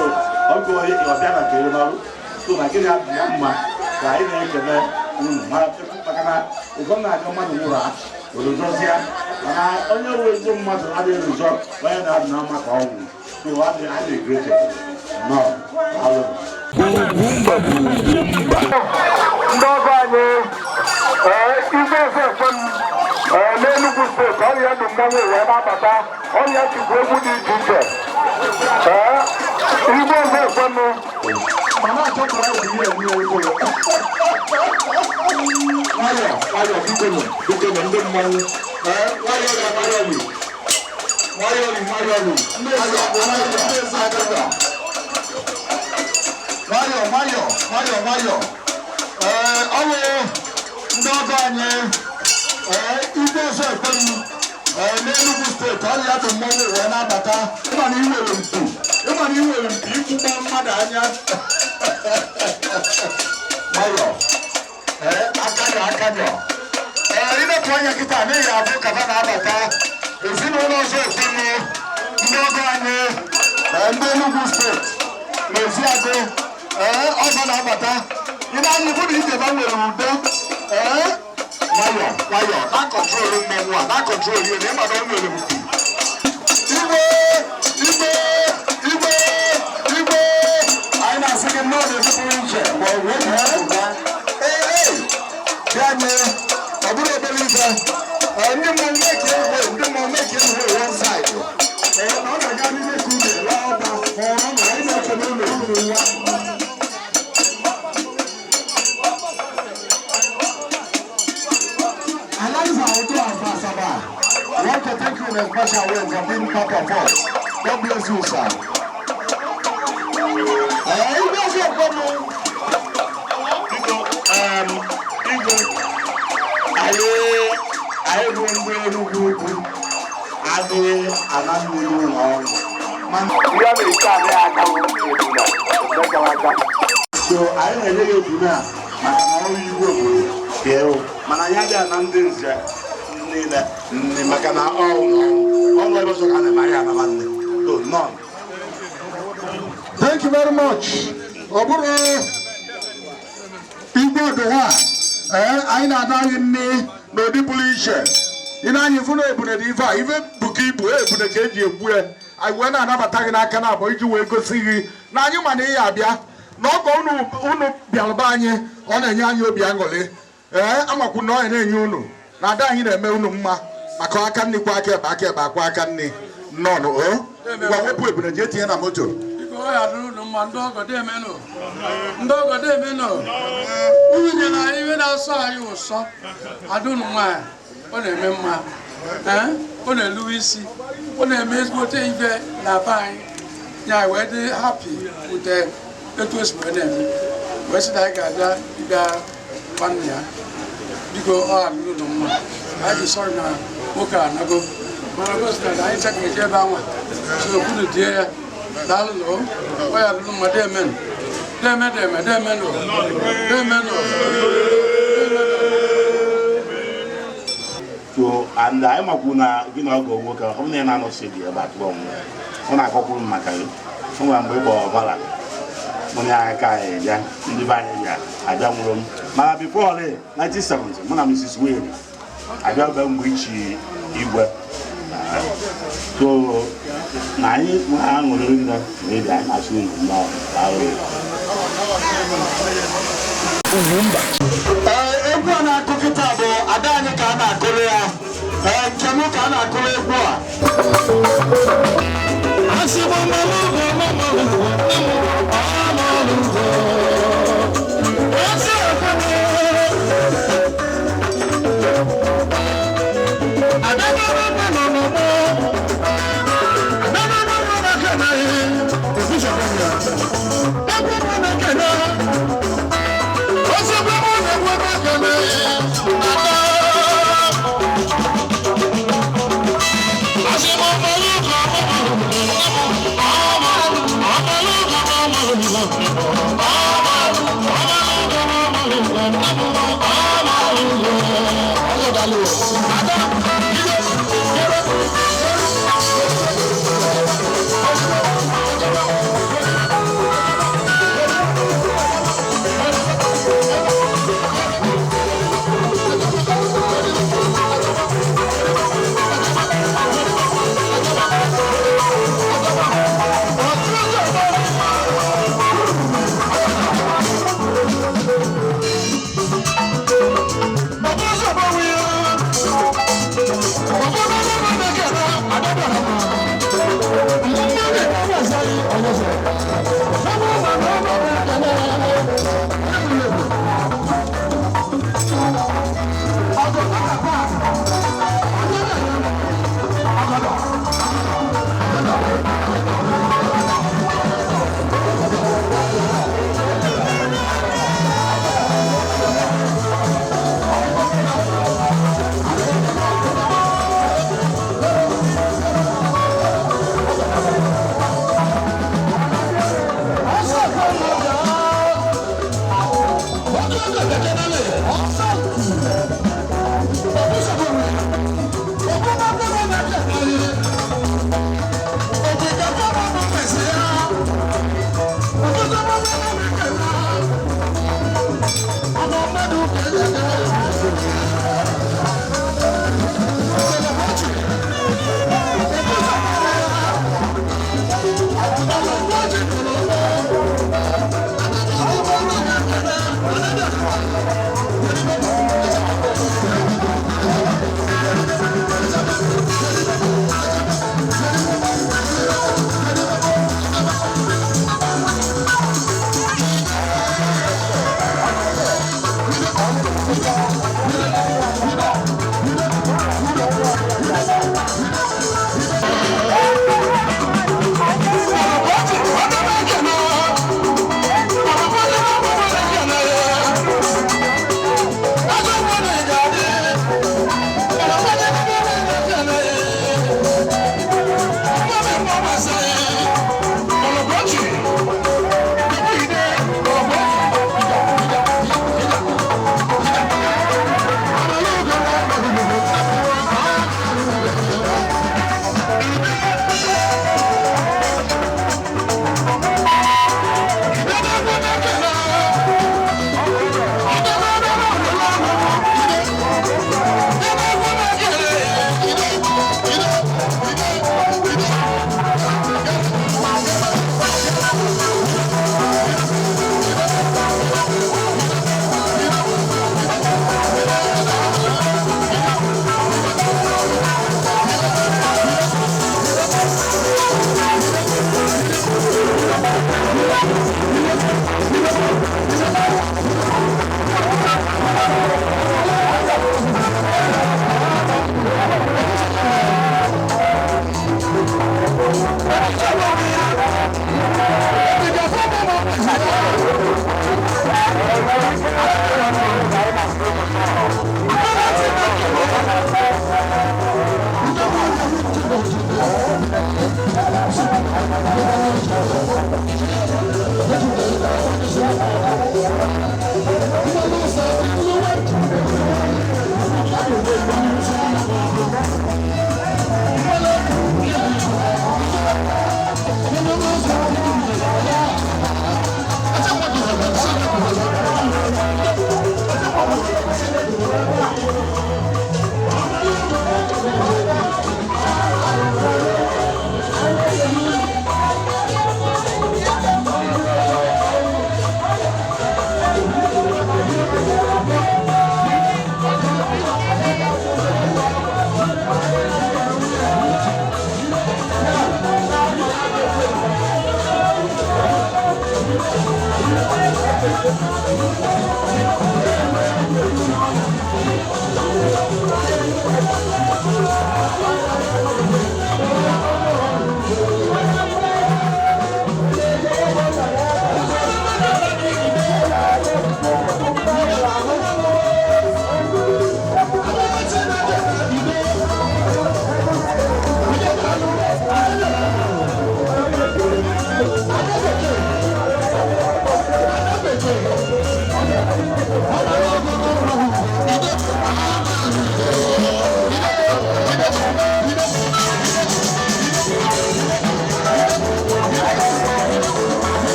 ọgụ ọbịa na nke n'ọrụ so na gịnị abịa mma ka anyị na-ekele unu maka na ụzọ na-aga mmadụ nwụrụ ha oruzọzịa mana onye uwe ezigbo mmadụ adịghị rụzọ onye na-adị na mma ka ọ nwụ so adịghị egrete nọ alụ ndị ọzọ anyị ife efe efe m n'Enugu steeti ọrịa dị mmanwụ wee na-abata ọrịa chukwu egwu dị iche iche igwe efe efe m mana achọpụta egwu ihe enye ego nwayọ bikonu ndị mmanwụ nwayọ ọwụ ndị ọzọ anyị igwe ọzọ ekwe m n'Enugu steeti ọrịa dị mmanwụ wee na-abata ịma na iwere mpi ikwụgba mmadụ anya nwayọ akanyọ ịlepụ anya kịta n'ihi abụ kaba na-abata ezinụlọ ọzọ ekwe m ndị ọzọ anyị ndị Enugu steeti na Eziagụ ọzọ na-abata ime anyị bụ na ideba nwere udo nwayọ na kọntrolu mmanwụ a na kọntrolu ihe na ịmana o nwere mpi igwe anyị na-asị gị nnọọ na-ezipụrụ nche ma ọ wee dị anyị ọ bụrụ obere ife ndị mmọnwụ meke ewe one side na ọ na-aga n'ime ka ube laa ọba ọrụ na anyị na-ekele ụlọ ezinụlọ nwa I want to thank you in a special way for being part of us. God bless you, sir. So I maka na ọrụ igwe obodo ka ewu mana anyị abịa na ndị nze niile nne maka na ọnụ ebe ọzọ ka na-eme anyị anaba nne so none. Thank you very much. Oburu Igbo doha anyị na-anaghị nne n'ụdị pụrụ iche ị na-anya ifu na ebune dị ife a ife bụka ibu ebune ka eji egbu ya anyị wee na-anabata gị n'aka na abụọ iji wee gosi gị na anyị ma na ihe abịa na ọgọ unu bịarụba anyị ọ na-enye anyị obi aṅụrị amakwu na ọ na-enye unu na ada anyị na-eme unu mma maka aka nri kwa aka ebe akwa aka nri nnọọ gwa wepụ ebune jee tinye na moto ndị ọgọdọ emenụ unu nyere iwe na-asọ anyị ụsọ adụnụ nwanyị ọ na-eme mma ọ na-eluwe isi ọ na-eme ezigbote ibe na be anyị ya wee dị hapi ute etu esi wee na-eme wee sị na anyị ga-abịa ịbịa nwanne ya biko ọ adụrụ ụlọ mma anyị dị sọrọ na nwoke a nago mana gosita na anyị chaka eji ebe anwa so okwunu die ya daalụ ọ ya adụrụ mma demen so and anyị makwu na gị na ọgọ nwoke ọ bụ na ị na-anọsi dị ebe atụrụ ọnwụ ọ na-akọkwuru maka gị o nwere mgbe ịkpọ ọbara onye anyị ka anyị bịa ndị be anyị bịa abịa nwụrụ m mana before 1970 mụ na Mrs. Wade abịa be mgbe ichi igwe so na anyị aṅụrị nne na ebe anyị na-asụ unu nnọọ egwu a na-akụ kịta bụ ada anyị ka a na-akụrụ ya nke m ka a na-akụrụ egwu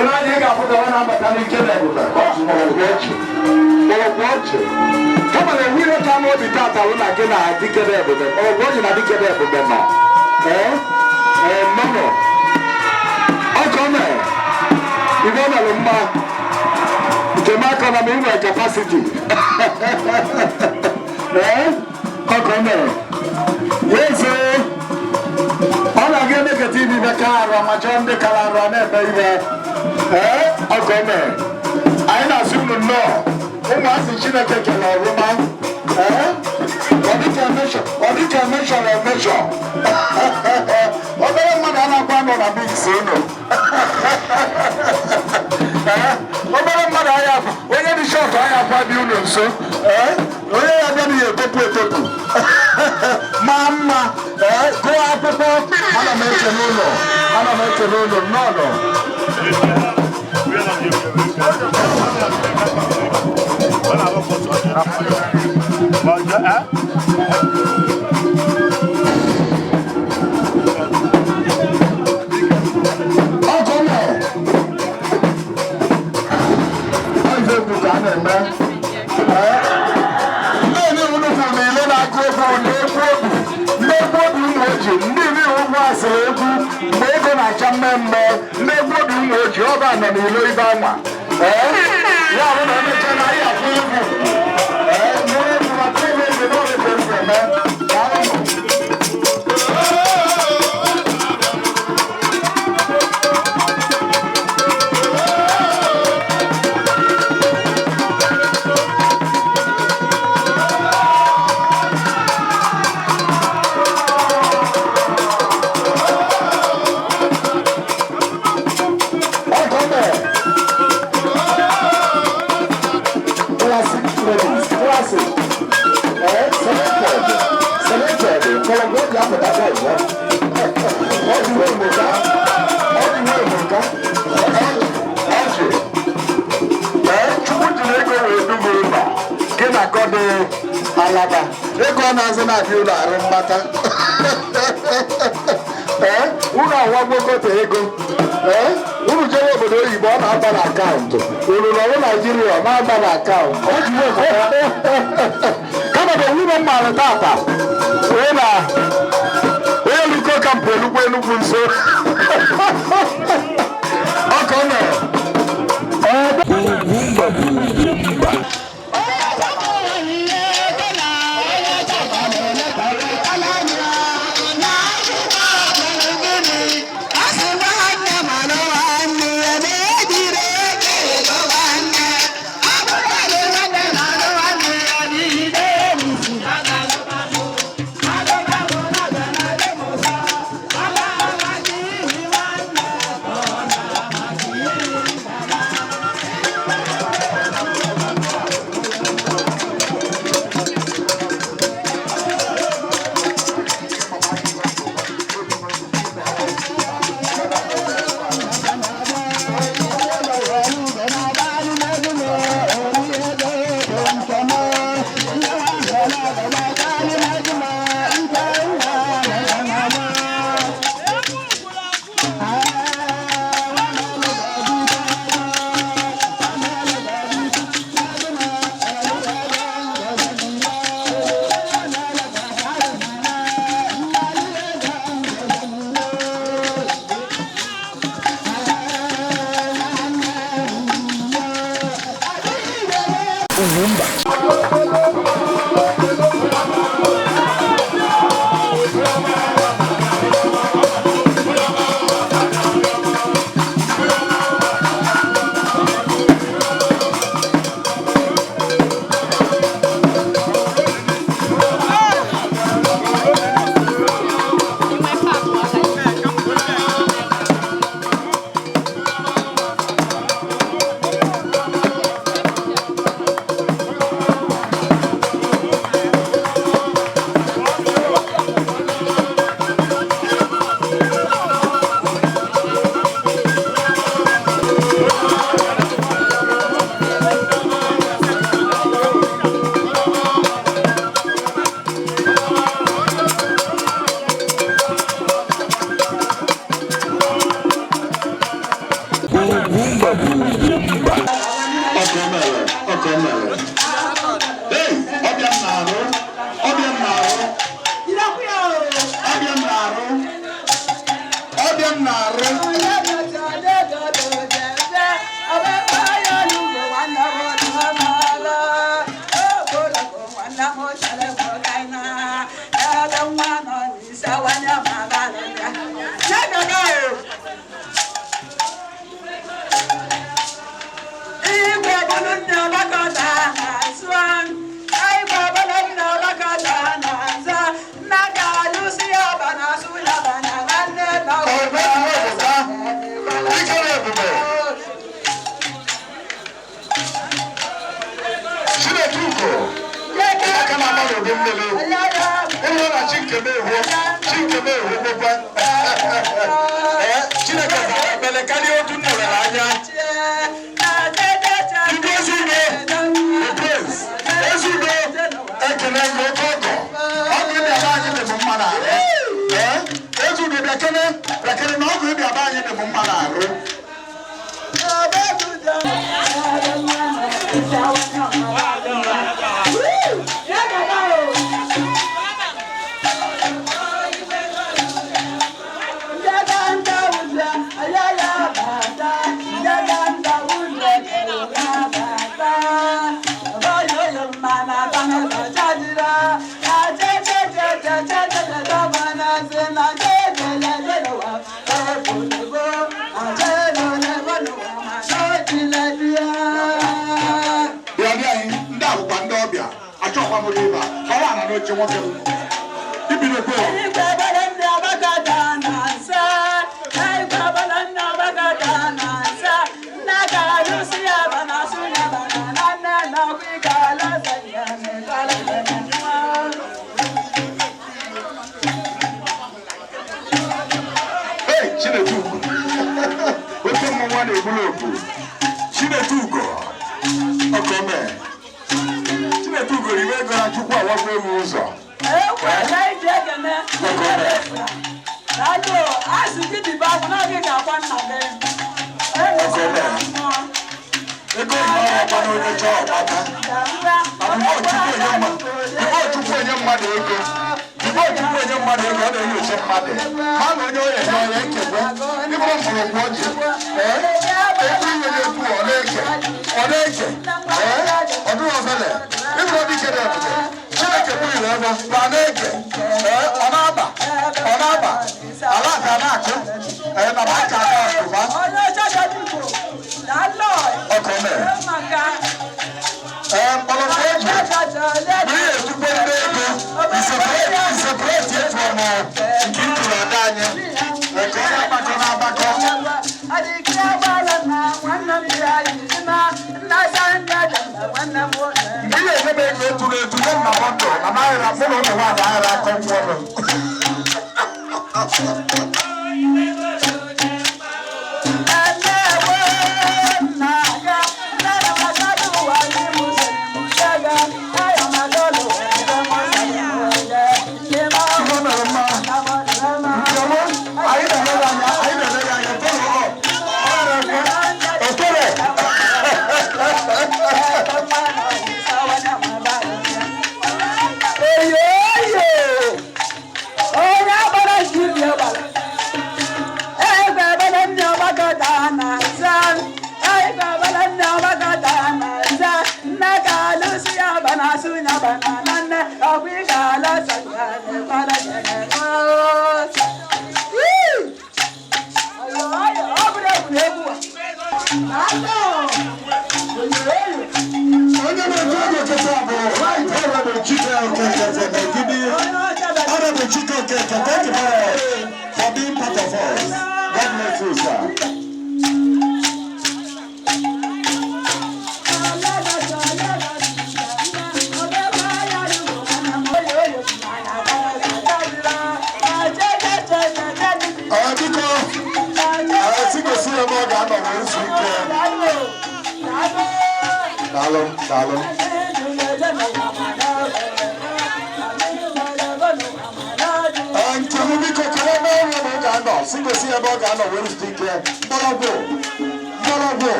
Ina je ga fuka wani ambata ni kele buta. Ogwoche. Kama le wile kama obi tata una kena dikede buta. Ogwoche na dikede buta no. Mama. Okome. Ibona lumba. Kemaka na mingo capacity. Okome. Yes. Ona gene ke TV be kara ma jonde kala rane be okome. Aina sunu no. O ma si Chineke ke na Roma. Odi ka measure. Obere mmadụ a na-agba nọ na big sino. Obere mmadụ anya onye dị short anya akwa dị ụlọ nso. Onye ya bịa n'ihe etopu. Mama, go akwụkwọ. Ana m eche n'ụlọ nnọọ.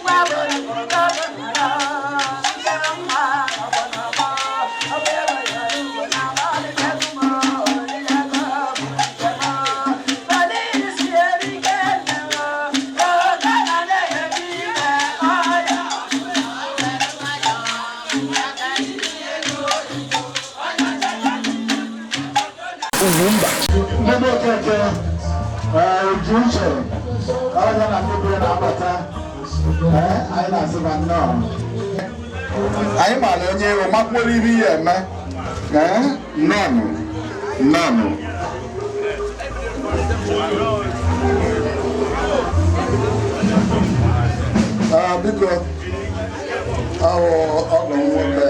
Wow. bata anyị na-asịba nnọọ anyị maara onye ọmakwere ibe ihe eme nnọọ biko awọ ọgọ nwoke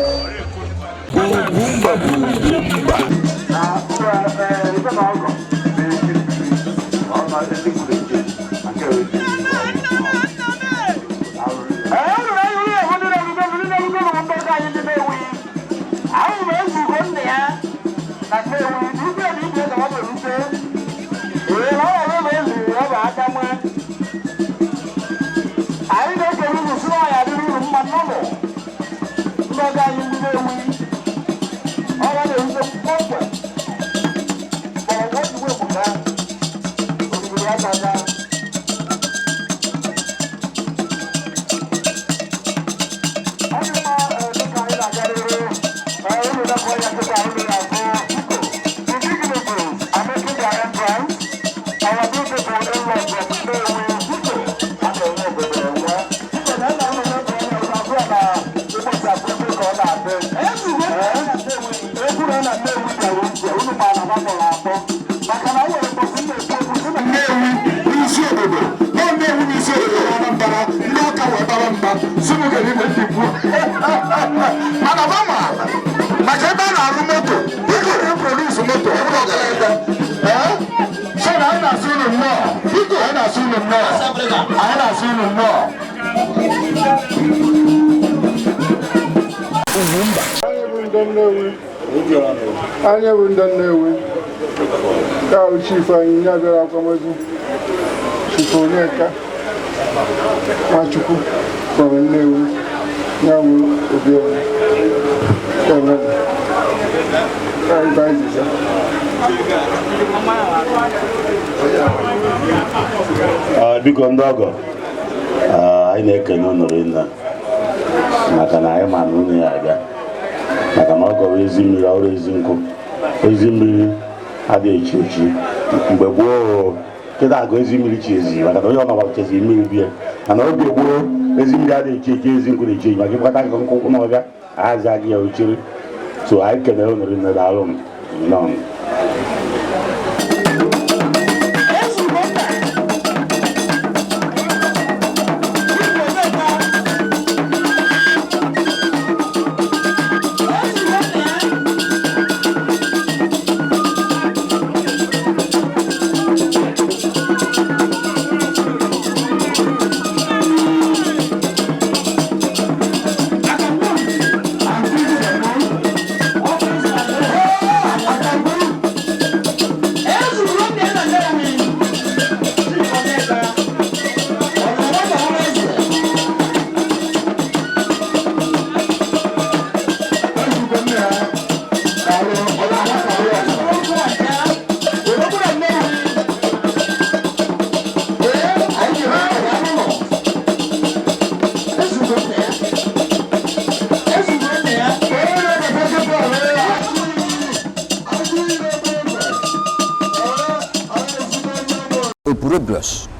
Anya bụ ndị Nnewi ka o chifu anyị nye bịara akwamozu chifu Onyeka Nwachukwu kwere Nnewi ya bụ Obiọra biko ndị ọgọ anyị na-ekene unu rinna maka na anyị ma na unu ya abịa maka na ọ gọrọ ezi mmiri ọrụ ezi nkụ ezi mmiri adịghị echi echi mgbe gboo kịta agụ ezi mmiri chi ezi maka na onye ọnọgbachezi mmiri bie mana oge gboo ezi mmiri adịghị echi echi ezi nkụ na-echi echi maka ịkpata akụkọ nkwụ n'ọbịa ahazi agị ya ochere so anyị kenere unu rinna daalụ m nnọọ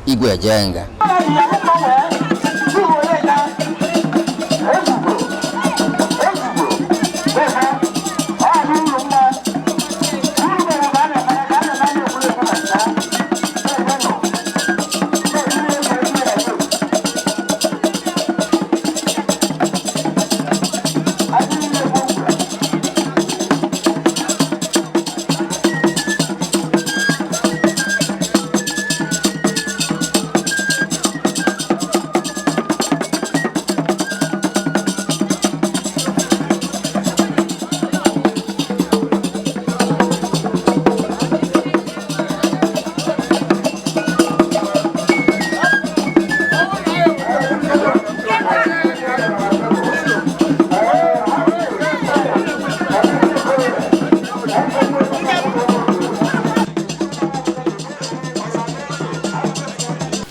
IGBOMOVIES.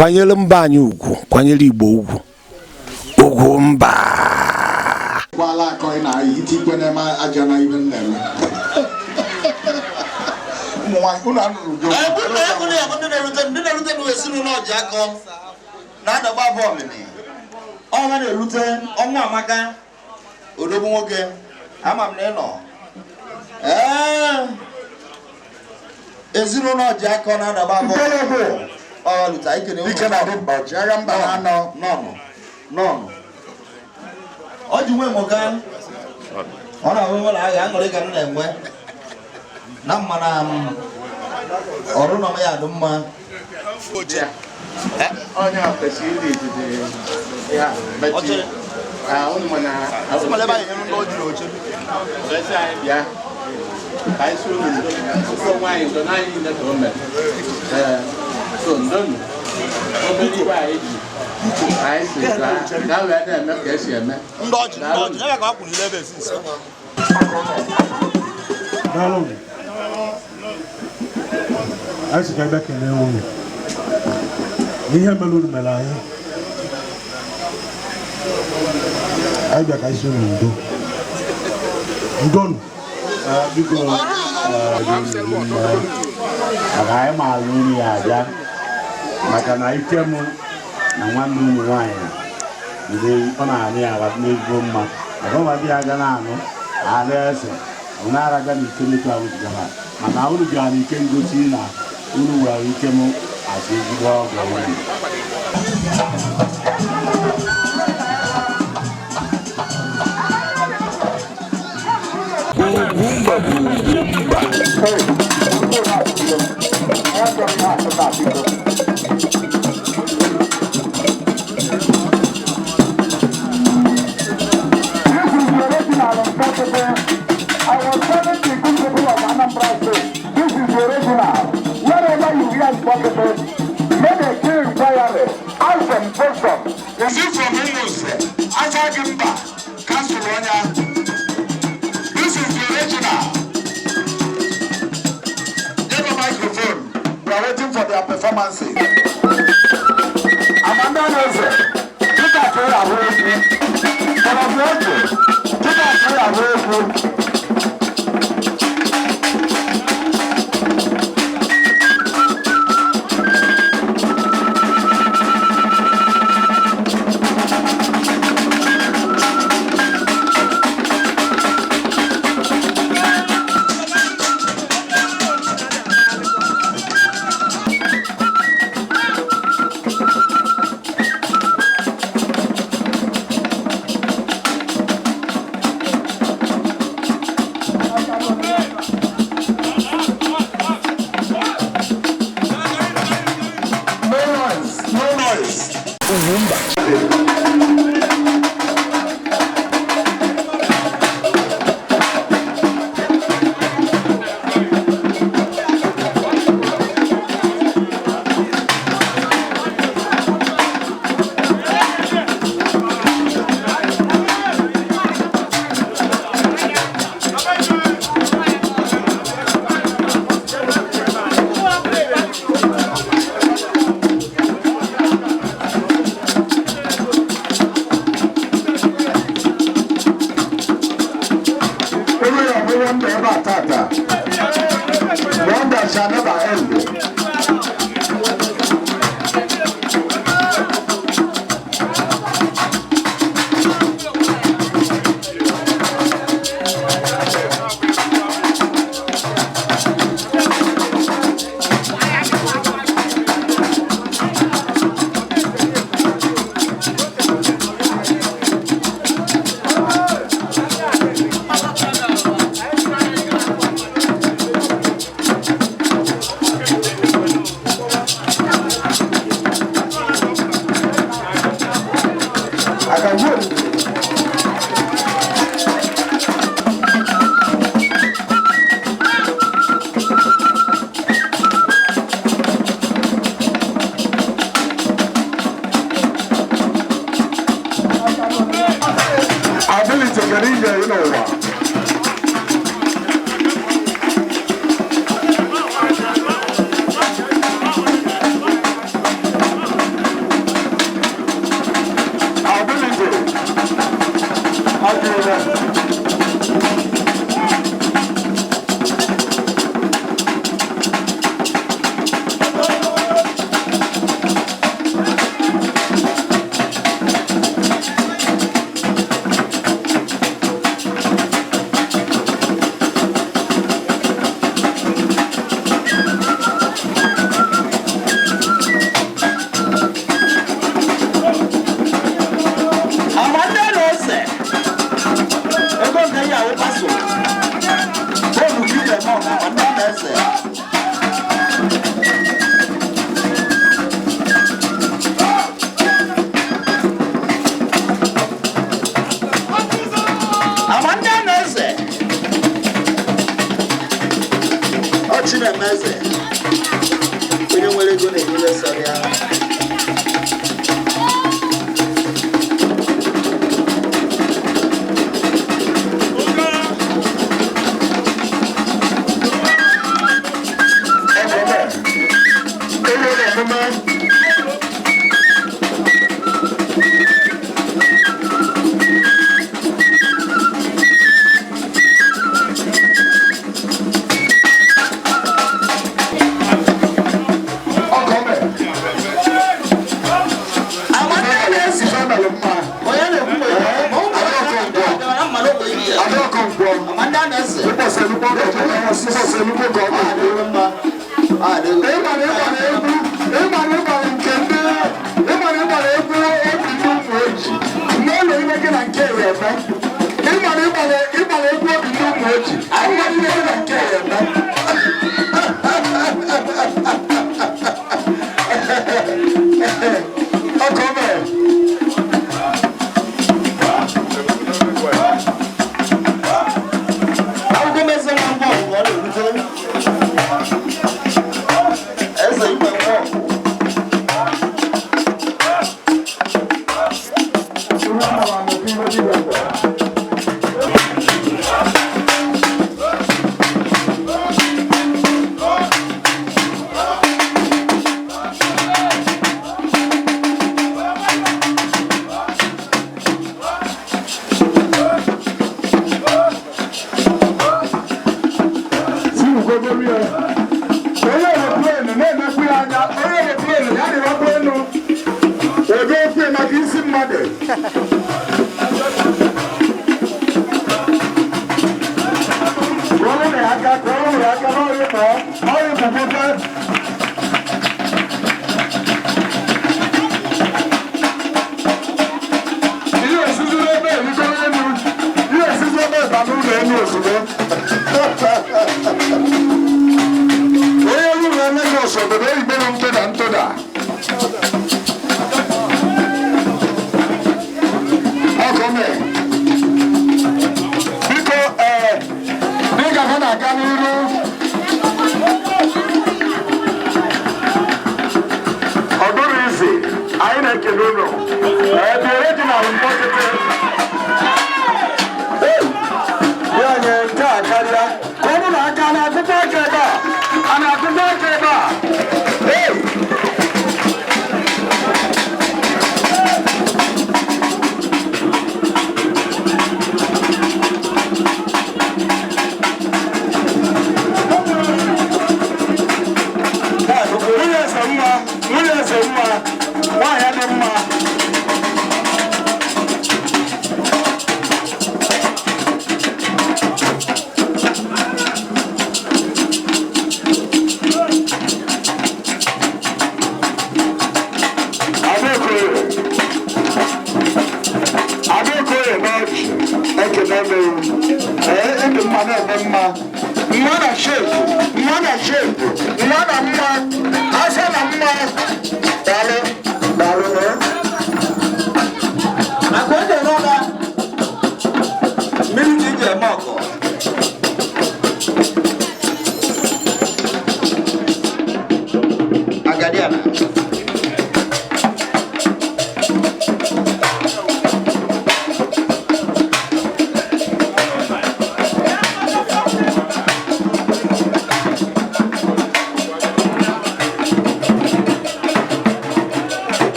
kwanyere mba anyị ugwu, kwanyere Igbo ugwu. Ugwumba. Kwala akọ na iti kwene ma aja na ibe neme. Mo wa kuna nuru jo. Ndị na-erute n'esinu n'ọja akọ. na-adagba bọọlụ ni ọ na-erute ọnwa amaka odogwu nwoke ama m na ị nọ ezinụlọ ji aka na-adagba bọọlụ ọ lụta ikene ike na dị mba ji agha mba ha nọ ọ ji nwe nwoke ọ na-ahụ nwere agha aṅụrị ka m na-enwe na mma na ọrụ nọ m ya dị mma onye kwesịrị ijide ya mechi ụnụ mana asịmala anyị nyere ndị ojiri oche esi anyị bịa ka anyị soro ndo ụfọ nwaanyị ndo na anyị ndị o mere so ndonu obere ibe anyị ji anyị si ga wee na-eme ka esi eme ndị ọjị ya ka akwụrụ ile ebe esi nsi daalụ anyị si ka ebe kelee nwunye ihe mere unu mere anyị bịa ka isi unu ndonu biko maka anyị ma alụ unu ya aja maka na ike m na nwanne ụmụ nwaanyị mgbe ọ na-anụ ya n'ezigbo mma maka ọma dị ya aga na-anụ ala ese ọ na-araga na ike metu ahụziga ha mana unu bịara ike ngosi na unu nwere ike m asị ezigbo ọgọ unu I was telling the good people of Anambra State, this is the original. Wherever you hear possible, make a key inquiry, ask them question. Is it from Amos? IGBOMOVIES, Council Onya. This is the original. Give a microphone. We are waiting for their performances. Amanda Nose, take a prayer away with me. Take a prayer away with me.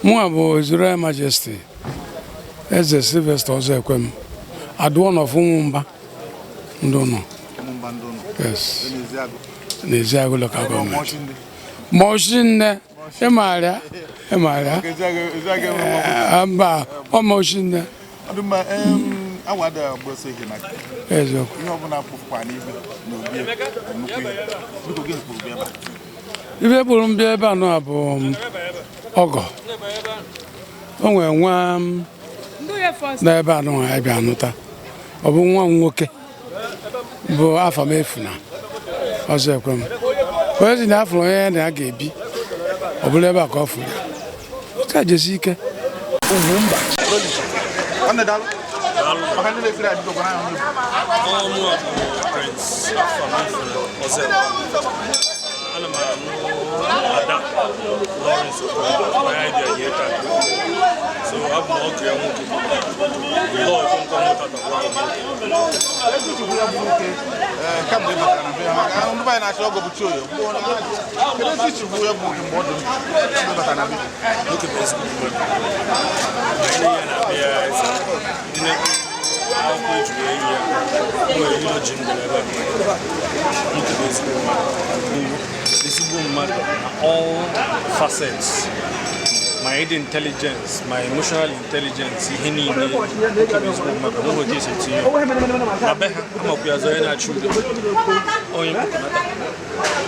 Muabo His Royal Majesty Eze Sylvester Ozekwem Adwon of UGWUMBA Ndono. Yes. Neziago local government. Motion Emaria Amba or motion Awada boss hina. Ezo. Iyo buna pupa ni no bie. Biko gin pu bie ba. Ibe buru mbie ba no abo ogo. Onwe nwa na ebe anu ha bia nuta. Obu nwa nwoke. Bo afa mefuna. Ozo ekwem. Kwezi na afro ye na ga ebi. Obule ebe ka ofu. Ka jesi ike. UGWUMBA. Ande dalo. Makanya le fira dito kana yo. Prince Ada Lawrence my idea here. So I'm not clear. Come with I'm buying a show of Chuyo. Look at this. I'll go to this woman, all facets. My intelligence, my emotional intelligence, any I'm a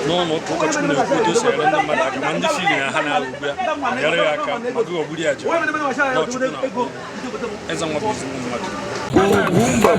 no, no, talk to me. This and the Manda feeling a Hana, Yaraka, Magu, Budiaja. Ezenwa UGWUMBA.